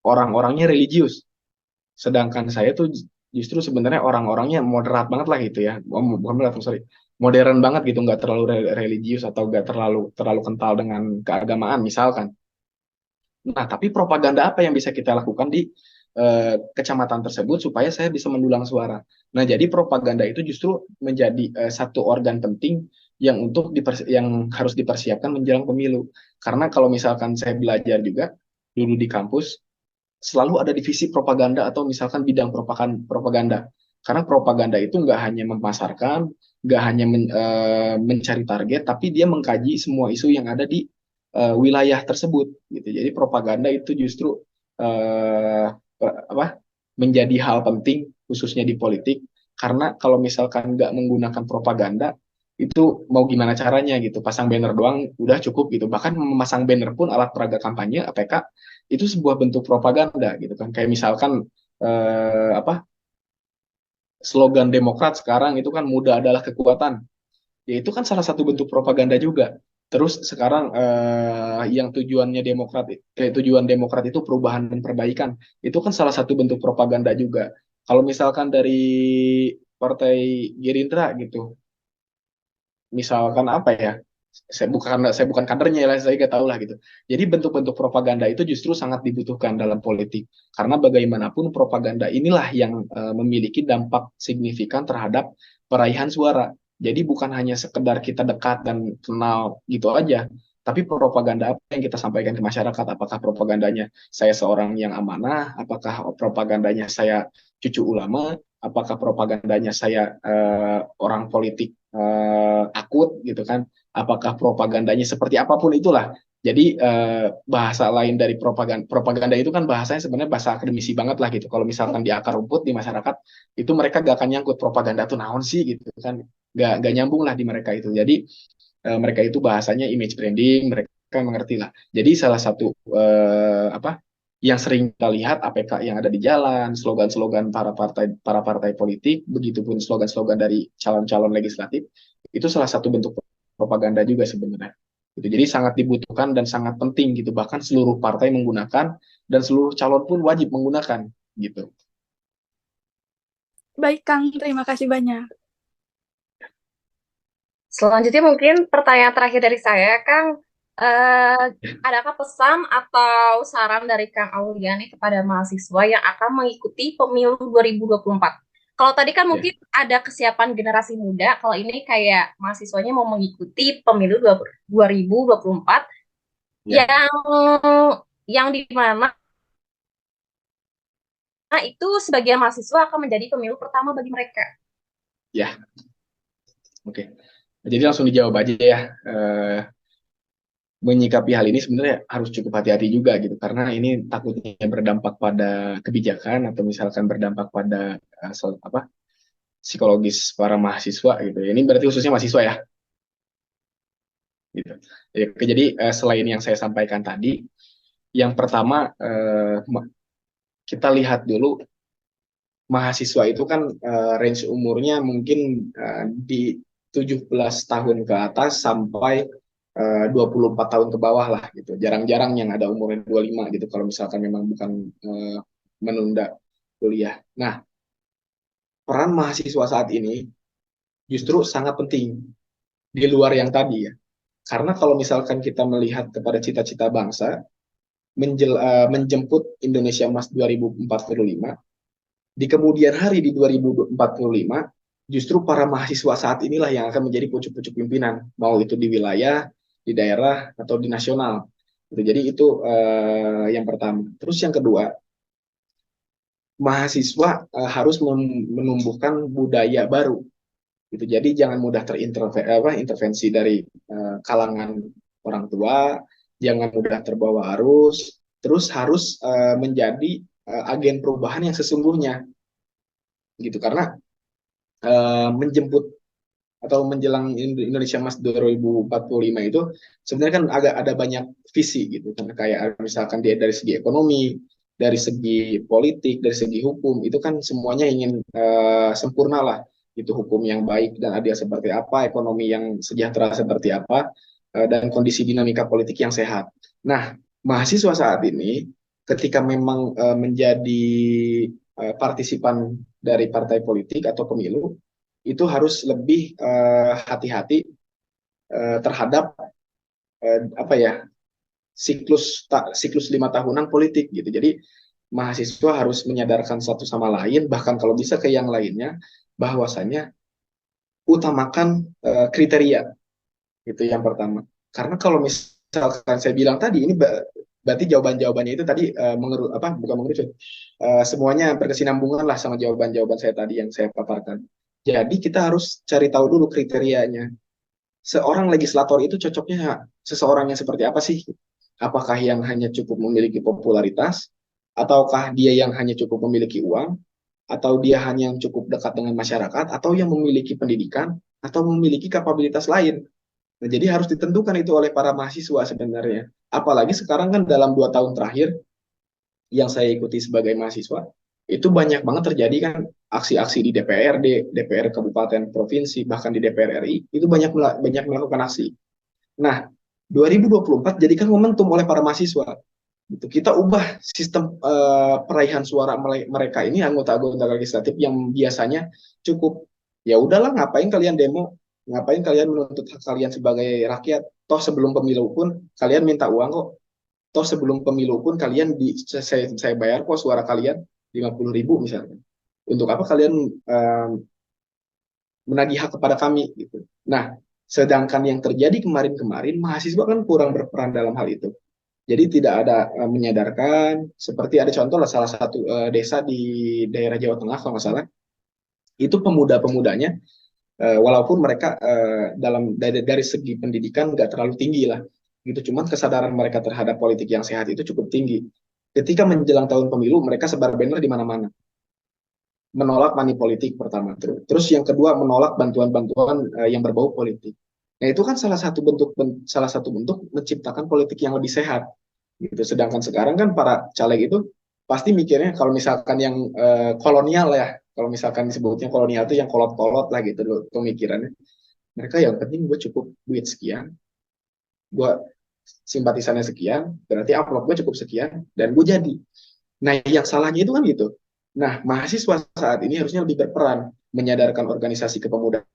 B: orang-orangnya religius, sedangkan saya tuh justru sebenarnya orang-orangnya moderat banget lah gitu ya. Bukan moderat, sorry, modern banget gitu, nggak terlalu religius atau nggak terlalu terlalu kental dengan keagamaan misalkan. Nah, tapi propaganda apa yang bisa kita lakukan di kecamatan tersebut supaya saya bisa mendulang suara. Nah, jadi propaganda itu justru menjadi satu organ penting yang harus dipersiapkan menjelang pemilu. Karena kalau misalkan saya belajar juga dulu di kampus, selalu ada divisi propaganda atau misalkan bidang propaganda. Karena propaganda itu nggak hanya memasarkan, nggak hanya mencari target, tapi dia mengkaji semua isu yang ada di wilayah tersebut. Gitu. Jadi propaganda itu justru uh, apa menjadi hal penting khususnya di politik. Karena kalau misalkan nggak menggunakan propaganda, itu mau gimana caranya gitu, pasang banner doang udah cukup gitu, bahkan memasang banner pun alat peraga kampanye APK itu sebuah bentuk propaganda gitu kan, kayak misalkan apa slogan Demokrat sekarang itu kan muda adalah kekuatan, ya itu kan salah satu bentuk propaganda juga. Terus sekarang tujuan Demokrat itu perubahan dan perbaikan, itu kan salah satu bentuk propaganda juga. Kalau misalkan dari Partai Gerindra gitu, misalkan apa ya, saya bukan kadernya ya, saya nggak tahu lah gitu. Jadi bentuk-bentuk propaganda itu justru sangat dibutuhkan dalam politik karena bagaimanapun propaganda inilah yang memiliki dampak signifikan terhadap peraihan suara. Jadi bukan hanya sekedar kita dekat dan kenal gitu aja, tapi propaganda apa yang kita sampaikan ke masyarakat, apakah propagandanya saya seorang yang amanah, apakah propagandanya saya cucu ulama, apakah propagandanya saya orang politik akut gitu kan, apakah propagandanya seperti apapun itulah. Jadi bahasa lain dari propaganda itu kan bahasanya sebenarnya bahasa akademisi banget lah gitu. Kalau misalkan di akar rumput di masyarakat itu mereka gak akan nyangkut propaganda tuh naon sih gitu kan, gak nyambung lah di mereka itu. Jadi mereka itu bahasanya image branding, mereka mengerti lah. Jadi salah satu apa yang sering kita lihat APK yang ada di jalan, slogan-slogan para partai politik, begitupun slogan-slogan dari calon-calon legislatif, itu salah satu bentuk propaganda juga sebenarnya. Gitu. Jadi sangat dibutuhkan dan sangat penting gitu. Bahkan seluruh partai menggunakan dan seluruh calon pun wajib menggunakan gitu.
F: Baik, Kang. Terima kasih banyak.
A: Selanjutnya mungkin pertanyaan terakhir dari saya, Kang. Adakah pesan atau saran dari Kang Aulia nih kepada mahasiswa yang akan mengikuti pemilu 2024? Kalau tadi kan
B: Ya,
A: mungkin ada kesiapan generasi muda, kalau ini kayak mahasiswanya mau mengikuti pemilu 2024
B: ya,
A: yang di mana itu sebagian mahasiswa akan menjadi pemilu pertama bagi mereka.
B: ya, oke. Jadi langsung dijawab aja ya. Menyikapi hal ini sebenarnya harus cukup hati-hati juga gitu, karena ini takutnya berdampak pada kebijakan atau misalkan berdampak pada psikologis para mahasiswa gitu. Ini berarti khususnya mahasiswa ya. Gitu. Ya, jadi selain yang saya sampaikan tadi, yang pertama kita lihat dulu mahasiswa itu kan range umurnya mungkin di 17 tahun ke atas sampai 24 tahun ke bawah lah gitu. Jarang-jarang yang ada umurnya 25 gitu kalau misalkan memang bukan menunda kuliah. Nah, peran mahasiswa saat ini justru sangat penting di luar yang tadi ya. Karena kalau misalkan kita melihat kepada cita-cita bangsa, menjemput Indonesia Emas 2045, di kemudian hari di 2045, justru para mahasiswa saat inilah yang akan menjadi pucuk-pucuk pimpinan, mau itu di wilayah, di daerah, atau di nasional. Jadi itu yang pertama. Terus yang kedua, mahasiswa harus menumbuhkan budaya baru. Gitu. Jadi jangan mudah terintervensi dari kalangan orang tua, jangan mudah terbawa arus, terus harus menjadi agen perubahan yang sesungguhnya, gitu. Karena menjemput atau menjelang Indonesia Emas 2045 itu sebenarnya kan agak ada banyak visi gitu kan, kayak misalkan dia dari segi ekonomi, dari segi politik, dari segi hukum, itu kan semuanya ingin sempurna lah, itu hukum yang baik dan adil seperti apa, ekonomi yang sejahtera seperti apa, dan kondisi dinamika politik yang sehat. Nah, mahasiswa saat ini ketika memang menjadi partisipan dari partai politik atau pemilu, itu harus lebih hati-hati terhadap apa ya, siklus 5 tahunan politik gitu. Jadi mahasiswa harus menyadarkan satu sama lain, bahkan kalau bisa ke yang lainnya, bahwasanya utamakan kriteria, itu yang pertama. Karena kalau misalkan saya bilang tadi ini berarti jawaban-jawabannya itu tadi bukan mengerucut, semuanya berkesinambungan lah sama jawaban-jawaban saya tadi yang saya paparkan. Jadi kita harus cari tahu dulu kriterianya. Seorang legislator itu cocoknya seseorang yang seperti apa sih? Apakah yang hanya cukup memiliki popularitas, ataukah dia yang hanya cukup memiliki uang, atau dia hanya yang cukup dekat dengan masyarakat, atau yang memiliki pendidikan, atau memiliki kapabilitas lain. Nah, jadi harus ditentukan itu oleh para mahasiswa sebenarnya. Apalagi sekarang kan dalam 2 tahun terakhir yang saya ikuti sebagai mahasiswa, itu banyak banget terjadi kan aksi-aksi di DPRD, DPR kabupaten provinsi, bahkan di DPR RI, itu banyak melakukan aksi. Nah, 2024 jadikan momentum oleh para mahasiswa. Gitu. Kita ubah sistem peraihan suara mereka ini, anggota-anggota legislatif yang biasanya cukup, ya udahlah, ngapain kalian demo, ngapain kalian menuntut hak kalian sebagai rakyat, toh sebelum pemilu pun kalian minta uang kok, toh sebelum pemilu pun kalian saya bayar kok suara kalian 50.000 misalnya, untuk apa kalian menagih hak kepada kami gitu. Nah, sedangkan yang terjadi kemarin-kemarin, mahasiswa kan kurang berperan dalam hal itu. Jadi tidak ada menyadarkan, seperti ada contoh lah salah satu desa di daerah Jawa Tengah kalau nggak salah, itu pemuda-pemudanya, walaupun mereka dari segi pendidikan nggak terlalu tinggi lah, gitu. Cuman kesadaran mereka terhadap politik yang sehat itu cukup tinggi. Ketika menjelang tahun pemilu, mereka sebar banner di mana-mana, menolak money politik pertama. Terus yang kedua, menolak bantuan-bantuan yang berbau politik. Nah, itu kan salah satu bentuk menciptakan politik yang lebih sehat. Gitu. Sedangkan sekarang kan para caleg itu pasti mikirnya kalau misalkan yang kolonial ya, kalau misalkan disebutnya kolonial itu yang kolot-kolot lah gitu loh pemikirannya. Mereka yang penting gue cukup duit sekian, gue simpatisannya sekian, berarti amplop gue cukup sekian, dan gue jadi. Nah, yang salahnya itu kan gitu. Nah, mahasiswa saat ini harusnya lebih berperan, menyadarkan organisasi kepemudaan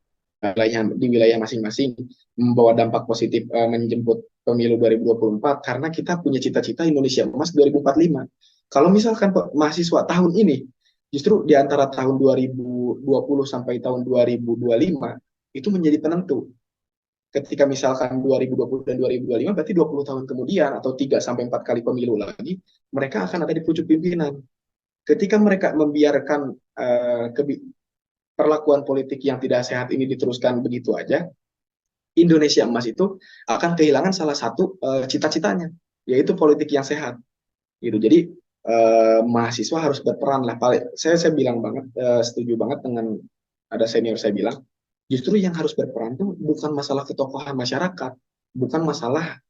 B: di wilayah masing-masing, membawa dampak positif menjemput pemilu 2024, karena kita punya cita-cita Indonesia Emas 2045. Kalau misalkan mahasiswa tahun ini, justru di antara tahun 2020 sampai tahun 2025 itu menjadi penentu. Ketika misalkan 2020 dan 2025 berarti 20 tahun kemudian atau 3 sampai 4 kali pemilu lagi, mereka akan ada di pucuk pimpinan. Ketika mereka membiarkan perlakuan politik yang tidak sehat ini diteruskan begitu aja, Indonesia Emas itu akan kehilangan salah satu cita-citanya, yaitu politik yang sehat. Gitu. Jadi mahasiswa harus berperan lah. Saya bilang banget, setuju banget dengan ada senior saya bilang, justru yang harus berperan itu bukan masalah ketokohan masyarakat, bukan masalah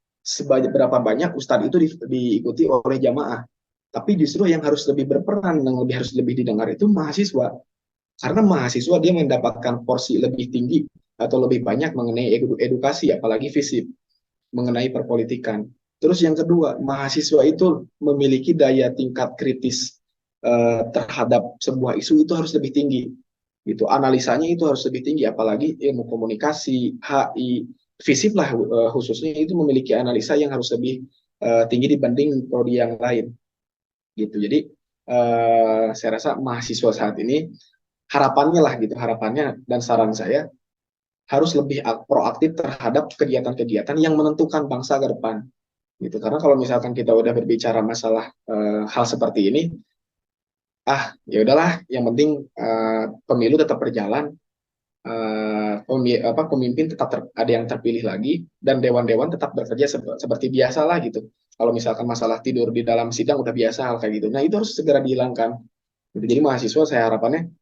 B: berapa banyak ustadz itu diikuti oleh jamaah, tapi justru yang harus lebih berperan dan harus lebih didengar itu mahasiswa. Karena mahasiswa dia mendapatkan porsi lebih tinggi atau lebih banyak mengenai edukasi, apalagi FISIP, mengenai perpolitikan. Terus yang kedua, mahasiswa itu memiliki daya tingkat kritis terhadap sebuah isu itu harus lebih tinggi. Gitu. Analisanya itu harus lebih tinggi, apalagi ilmu komunikasi, HI, FISIP lah khususnya itu memiliki analisa yang harus lebih tinggi dibanding prodi yang lain. Gitu. Jadi saya rasa mahasiswa saat ini harapannya lah gitu, harapannya dan saran saya harus lebih proaktif terhadap kegiatan-kegiatan yang menentukan bangsa ke depan. Gitu. Karena kalau misalkan kita udah berbicara masalah hal seperti ini, ya udahlah, yang penting pemilu tetap berjalan, pemimpin tetap ada yang terpilih lagi, dan dewan-dewan tetap bekerja seperti biasa lah gitu. Kalau misalkan masalah tidur di dalam sidang udah biasa hal kayak gitu, nah itu harus segera dihilangkan. Gitu. Jadi mahasiswa saya harapannya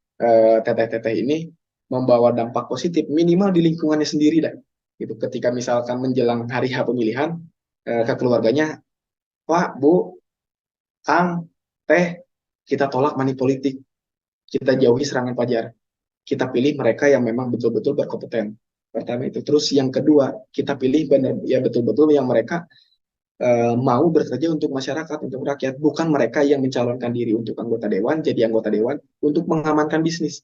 B: teteh-teteh ini membawa dampak positif minimal di lingkungannya sendiri dah. Gitu. Ketika misalkan menjelang hari H pemilihan ke keluarganya, Pak, Bu, Kang, Teh, kita tolak money politik, kita jauhi serangan fajar, kita pilih mereka yang memang betul-betul berkompeten. Pertama itu. Terus yang kedua, kita pilih benar ya betul-betul yang mereka mau bekerja untuk masyarakat, untuk rakyat, bukan mereka yang mencalonkan diri untuk anggota dewan, jadi anggota dewan untuk mengamankan bisnis.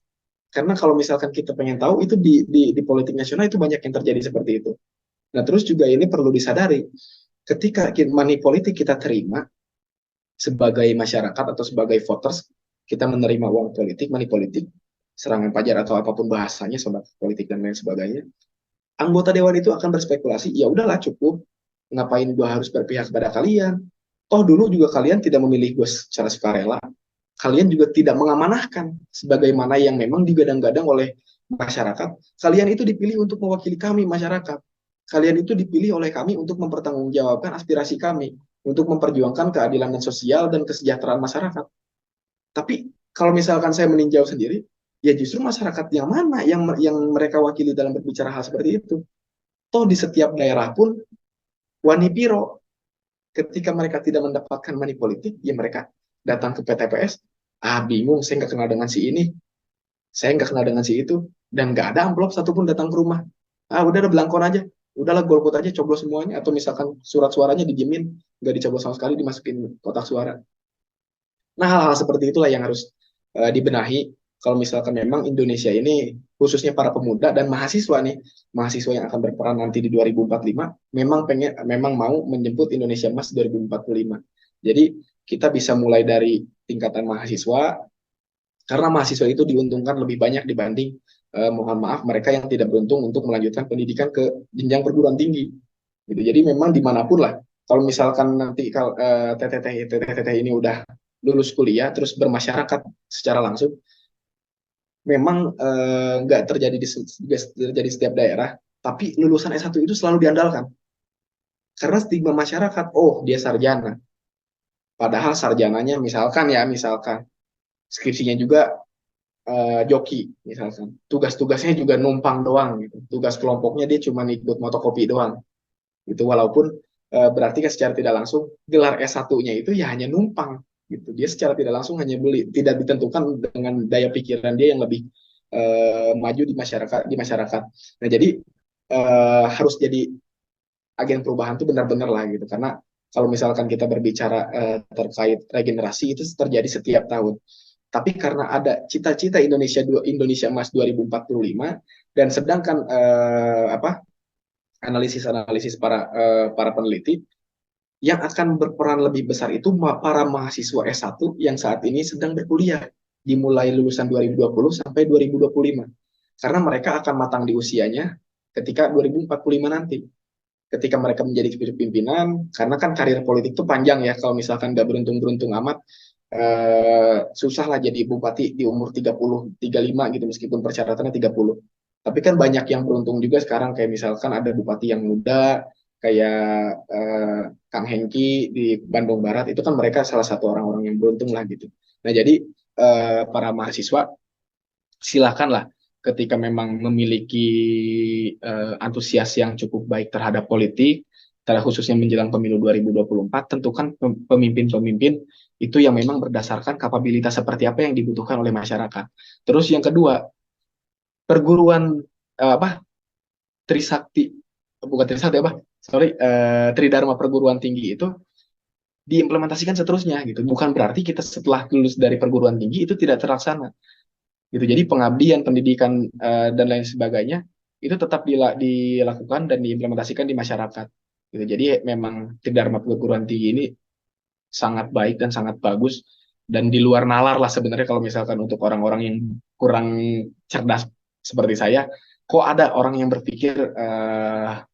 B: Karena kalau misalkan kita pengen tahu itu di politik nasional itu banyak yang terjadi seperti itu. Nah, terus juga ini perlu disadari, ketika money politik kita terima sebagai masyarakat atau sebagai voters, kita menerima uang politik, money politik, serangan fajar atau apapun bahasanya, sobat politik dan lain sebagainya, anggota dewan itu akan berspekulasi, ya udahlah cukup, ngapain gue harus berpihak kepada kalian? Toh dulu juga kalian tidak memilih gue secara sukarela, kalian juga tidak mengamanahkan sebagaimana yang memang digadang-gadang oleh masyarakat. Kalian itu dipilih untuk mewakili kami masyarakat. Kalian itu dipilih oleh kami untuk mempertanggungjawabkan aspirasi kami, untuk memperjuangkan keadilan dan sosial dan kesejahteraan masyarakat. Tapi kalau misalkan saya meninjau sendiri, ya justru masyarakat yang mana yang mereka wakili dalam berbicara hal seperti itu. Toh di setiap daerah pun wani piro, ketika mereka tidak mendapatkan money politik, ya mereka datang ke PTPS, bingung, saya nggak kenal dengan si ini, saya nggak kenal dengan si itu, dan nggak ada amplop satupun datang ke rumah. Udah ada belangkon aja, udahlah golput aja, coblos semuanya, atau misalkan surat suaranya dijamin, nggak dicoblos sama sekali, dimasukin kotak suara. Nah, hal-hal seperti itulah yang harus dibenahi kalau misalkan memang Indonesia ini, khususnya para pemuda dan mahasiswa nih, mahasiswa yang akan berperan nanti di 2045, memang mau menjemput Indonesia Emas 2045. Jadi kita bisa mulai dari tingkatan mahasiswa, karena mahasiswa itu diuntungkan lebih banyak dibanding, mohon maaf, mereka yang tidak beruntung untuk melanjutkan pendidikan ke jenjang perguruan tinggi. Gitu. Jadi memang dimanapun lah, kalau misalkan nanti teteh ini udah lulus kuliah, terus bermasyarakat secara langsung, memang nggak terjadi terjadi setiap daerah, tapi lulusan S1 itu selalu diandalkan. Karena stigma masyarakat, oh dia sarjana. Padahal sarjananya misalkan skripsinya juga joki, misalkan. Tugas-tugasnya juga numpang doang, gitu. Tugas kelompoknya dia cuma ikut motokopi doang. Gitu. Walaupun berarti kan secara tidak langsung gelar S1-nya itu ya hanya numpang. Gitu. Dia secara tidak langsung hanya tidak ditentukan dengan daya pikiran dia yang lebih maju di masyarakat. Nah, jadi harus jadi agen perubahan itu benar-benar lah gitu, karena kalau misalkan kita berbicara terkait regenerasi itu terjadi setiap tahun. Tapi karena ada cita-cita Indonesia Emas 2045 dan sedangkan analisis para peneliti yang akan berperan lebih besar itu para mahasiswa S1 yang saat ini sedang berkuliah. dimulai lulusan 2020 sampai 2025. Karena mereka akan matang di usianya ketika 2045 nanti. Ketika mereka menjadi pimpinan, karena kan karir politik itu panjang ya, kalau misalkan nggak beruntung-beruntung amat, susah lah jadi bupati di umur 30, 35 gitu, meskipun persyaratannya 30. Tapi kan banyak yang beruntung juga sekarang, kayak misalkan ada bupati yang muda, kayak Kang Hengki di Bandung Barat, itu kan mereka salah satu orang-orang yang beruntung lah gitu. Nah jadi para mahasiswa silakanlah ketika memang memiliki antusias yang cukup baik terhadap politik, khususnya menjelang pemilu 2024, tentukan pemimpin-pemimpin itu yang memang berdasarkan kapabilitas seperti apa yang dibutuhkan oleh masyarakat. Terus yang kedua, perguruan apa Trisakti, bukan Trisakti apa, sorry, Tridharma perguruan tinggi itu diimplementasikan seterusnya gitu. Bukan berarti kita setelah lulus dari perguruan tinggi itu tidak terlaksana gitu. Jadi pengabdian, pendidikan dan lain sebagainya itu tetap dilakukan dan diimplementasikan di masyarakat. Gitu. Jadi memang Tridharma perguruan tinggi ini sangat baik dan sangat bagus, dan di luar nalar lah sebenarnya kalau misalkan untuk orang-orang yang kurang cerdas seperti saya, kok ada orang yang berpikir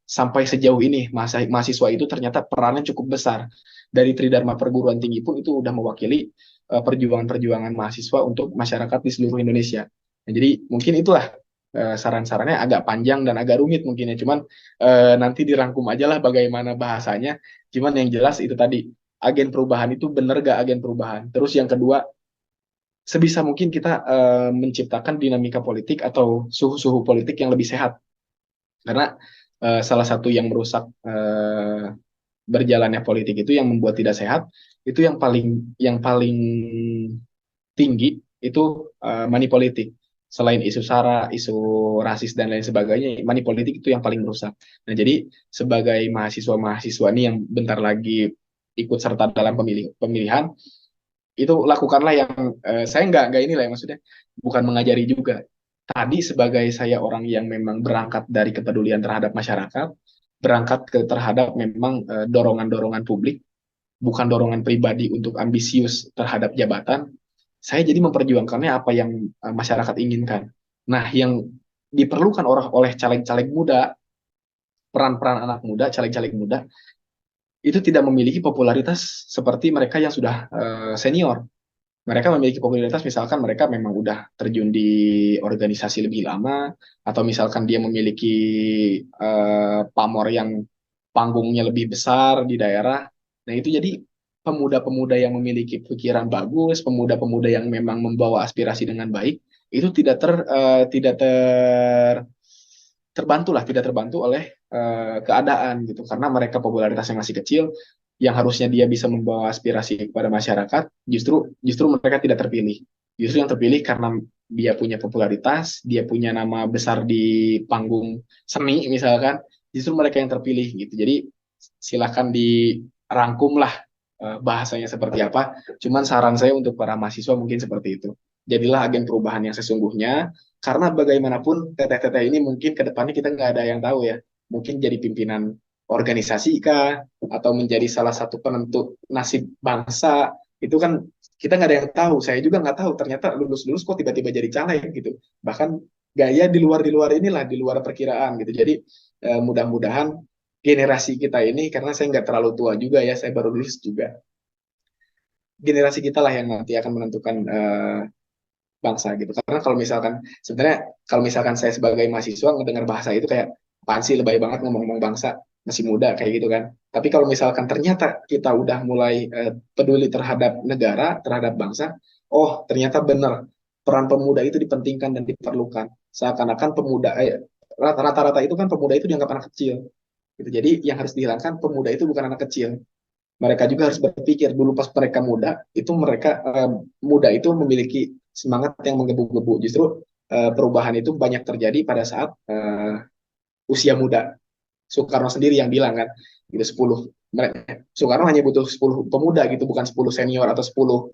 B: sampai sejauh ini mahasiswa itu ternyata perannya cukup besar. Dari Tridharma perguruan tinggi pun itu udah mewakili perjuangan-perjuangan mahasiswa untuk masyarakat di seluruh Indonesia. Nah, jadi mungkin itulah saran-sarannya agak panjang dan agak rumit mungkin ya, cuman nanti dirangkum aja lah bagaimana bahasanya. Cuman yang jelas itu tadi, agen perubahan itu benar gak agen perubahan. Terus yang kedua, sebisa mungkin kita menciptakan dinamika politik atau suhu-suhu politik yang lebih sehat. Karena salah satu yang merusak berjalannya politik itu, yang membuat tidak sehat, itu yang paling tinggi itu money politik. Selain isu SARA, isu rasis dan lain sebagainya, money politik itu yang paling merusak. Nah, jadi sebagai mahasiswa-mahasiswa ini yang bentar lagi ikut serta dalam pemilihan, itu lakukanlah yang saya nggak inilah ya, maksudnya bukan mengajari juga. Tadi sebagai saya orang yang memang berangkat dari kepedulian terhadap masyarakat, berangkat terhadap memang dorongan-dorongan publik, bukan dorongan pribadi untuk ambisius terhadap jabatan, saya jadi memperjuangkannya apa yang masyarakat inginkan. Nah, yang diperlukan oleh caleg-caleg muda, peran-peran anak muda, caleg-caleg muda, itu tidak memiliki popularitas seperti mereka yang sudah senior. Mereka memiliki popularitas, misalkan mereka memang udah terjun di organisasi lebih lama, atau misalkan dia memiliki pamor yang panggungnya lebih besar di daerah. Nah, itu jadi pemuda-pemuda yang memiliki pikiran bagus, pemuda-pemuda yang memang membawa aspirasi dengan baik, itu tidak terbantu oleh keadaan gitu, karena mereka popularitasnya masih kecil, yang harusnya dia bisa membawa aspirasi kepada masyarakat, justru mereka tidak terpilih. Justru yang terpilih karena dia punya popularitas, dia punya nama besar di panggung seni misalkan, justru mereka yang terpilih gitu. Jadi silakan dirangkum lah bahasanya seperti apa. Cuman saran saya untuk para mahasiswa mungkin seperti itu. Jadilah agen perubahan yang sesungguhnya, karena bagaimanapun teteh-teteh ini mungkin ke depannya kita nggak ada yang tahu ya. Mungkin jadi pimpinan organisasi kah, atau menjadi salah satu penentu nasib bangsa, itu kan kita nggak ada yang tahu. Saya juga nggak tahu, ternyata lulus-lulus kok tiba-tiba jadi caleg gitu. Bahkan gaya di luar inilah, di luar perkiraan gitu. Jadi mudah-mudahan generasi kita ini, karena saya nggak terlalu tua juga ya, saya baru lulus juga, generasi kita lah yang nanti akan menentukan bangsa gitu. Karena kalau misalkan sebenarnya, kalau misalkan saya sebagai mahasiswa ngedengar bahasa itu kayak, apaan sih lebay banget ngomong-ngomong bangsa, masih muda kayak gitu kan. Tapi kalau misalkan ternyata kita udah mulai peduli terhadap negara, terhadap bangsa, oh ternyata benar peran pemuda itu dipentingkan dan diperlukan. Seakan-akan pemuda rata-rata itu kan pemuda itu dianggap anak kecil. Gitu. Jadi yang harus dihilangkan, pemuda itu bukan anak kecil. Mereka juga harus berpikir dulu pas mereka muda, itu mereka muda itu memiliki semangat yang menggebu-gebu. Justru perubahan itu banyak terjadi pada saat usia muda. Soekarno sendiri yang bilang kan, gitu 10. Soekarno hanya butuh 10 pemuda gitu, bukan 10 senior atau 10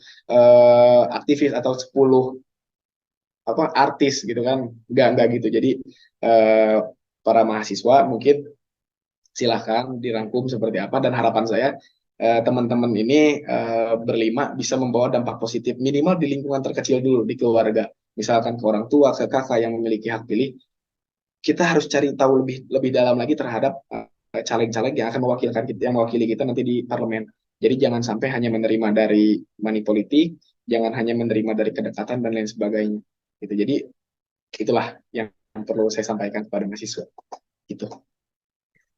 B: aktivis atau 10 artis gitu kan. Enggak gitu. Jadi para mahasiswa mungkin silahkan dirangkum seperti apa, dan harapan saya teman-teman ini berlima bisa membawa dampak positif minimal di lingkungan terkecil dulu di keluarga. Misalkan ke orang tua, ke kakak yang memiliki hak pilih, kita harus cari tahu lebih lebih dalam lagi terhadap caleg-caleg yang akan mewakilkan kita, yang mewakili kita nanti di parlemen. Jadi jangan sampai hanya menerima dari money politik, jangan hanya menerima dari kedekatan dan lain sebagainya. Gitu. Jadi itulah yang perlu saya sampaikan kepada mahasiswa. Gitu.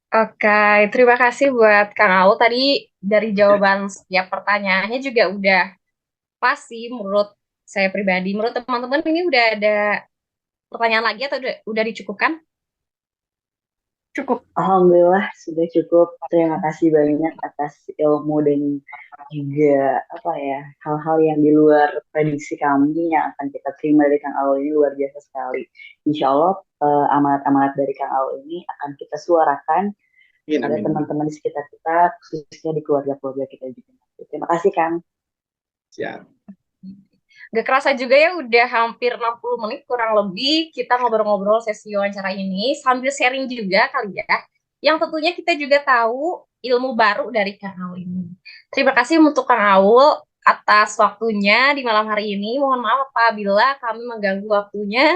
A: Oke, terima kasih buat Kang Aul. Tadi dari jawaban setiap pertanyaannya juga udah pas sih menurut saya pribadi. Menurut teman-teman ini udah ada pertanyaan lagi atau udah dicukupkan?
C: Cukup.
D: Alhamdulillah sudah cukup. Terima kasih banyak atas ilmu dan juga apa ya hal-hal yang di luar prediksi kami yang akan kita terima dari Kang Aul ini luar biasa sekali. Insya Allah amanat-amanat dari Kang Aul ini akan kita suarakan
B: Amin,
D: kepada
B: amin.
D: teman-teman di sekitar kita, khususnya di keluarga-keluarga kita juga. Terima kasih Kang.
B: Siap.
A: Gak kerasa juga ya udah hampir 60 menit kurang lebih kita ngobrol-ngobrol sesi wawancara ini sambil sharing juga kali ya. Yang tentunya kita juga tahu ilmu baru dari Kang Aul ini. Terima kasih untuk Kang Aul atas waktunya di malam hari ini. Mohon maaf apabila kami mengganggu waktunya.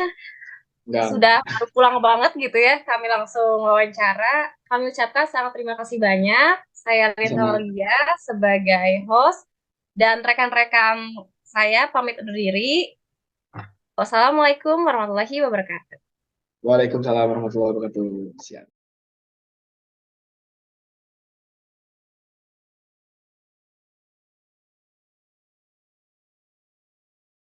B: Enggak.
A: Sudah baru pulang banget gitu ya. Kami langsung wawancara. Kami ucapkan sangat terima kasih banyak. Saya Rita
B: Sama.
A: Aulia sebagai host dan rekan-rekan saya pamit undur diri. Wassalamualaikum warahmatullahi wabarakatuh.
B: Waalaikumsalam warahmatullahi wabarakatuh. Siap.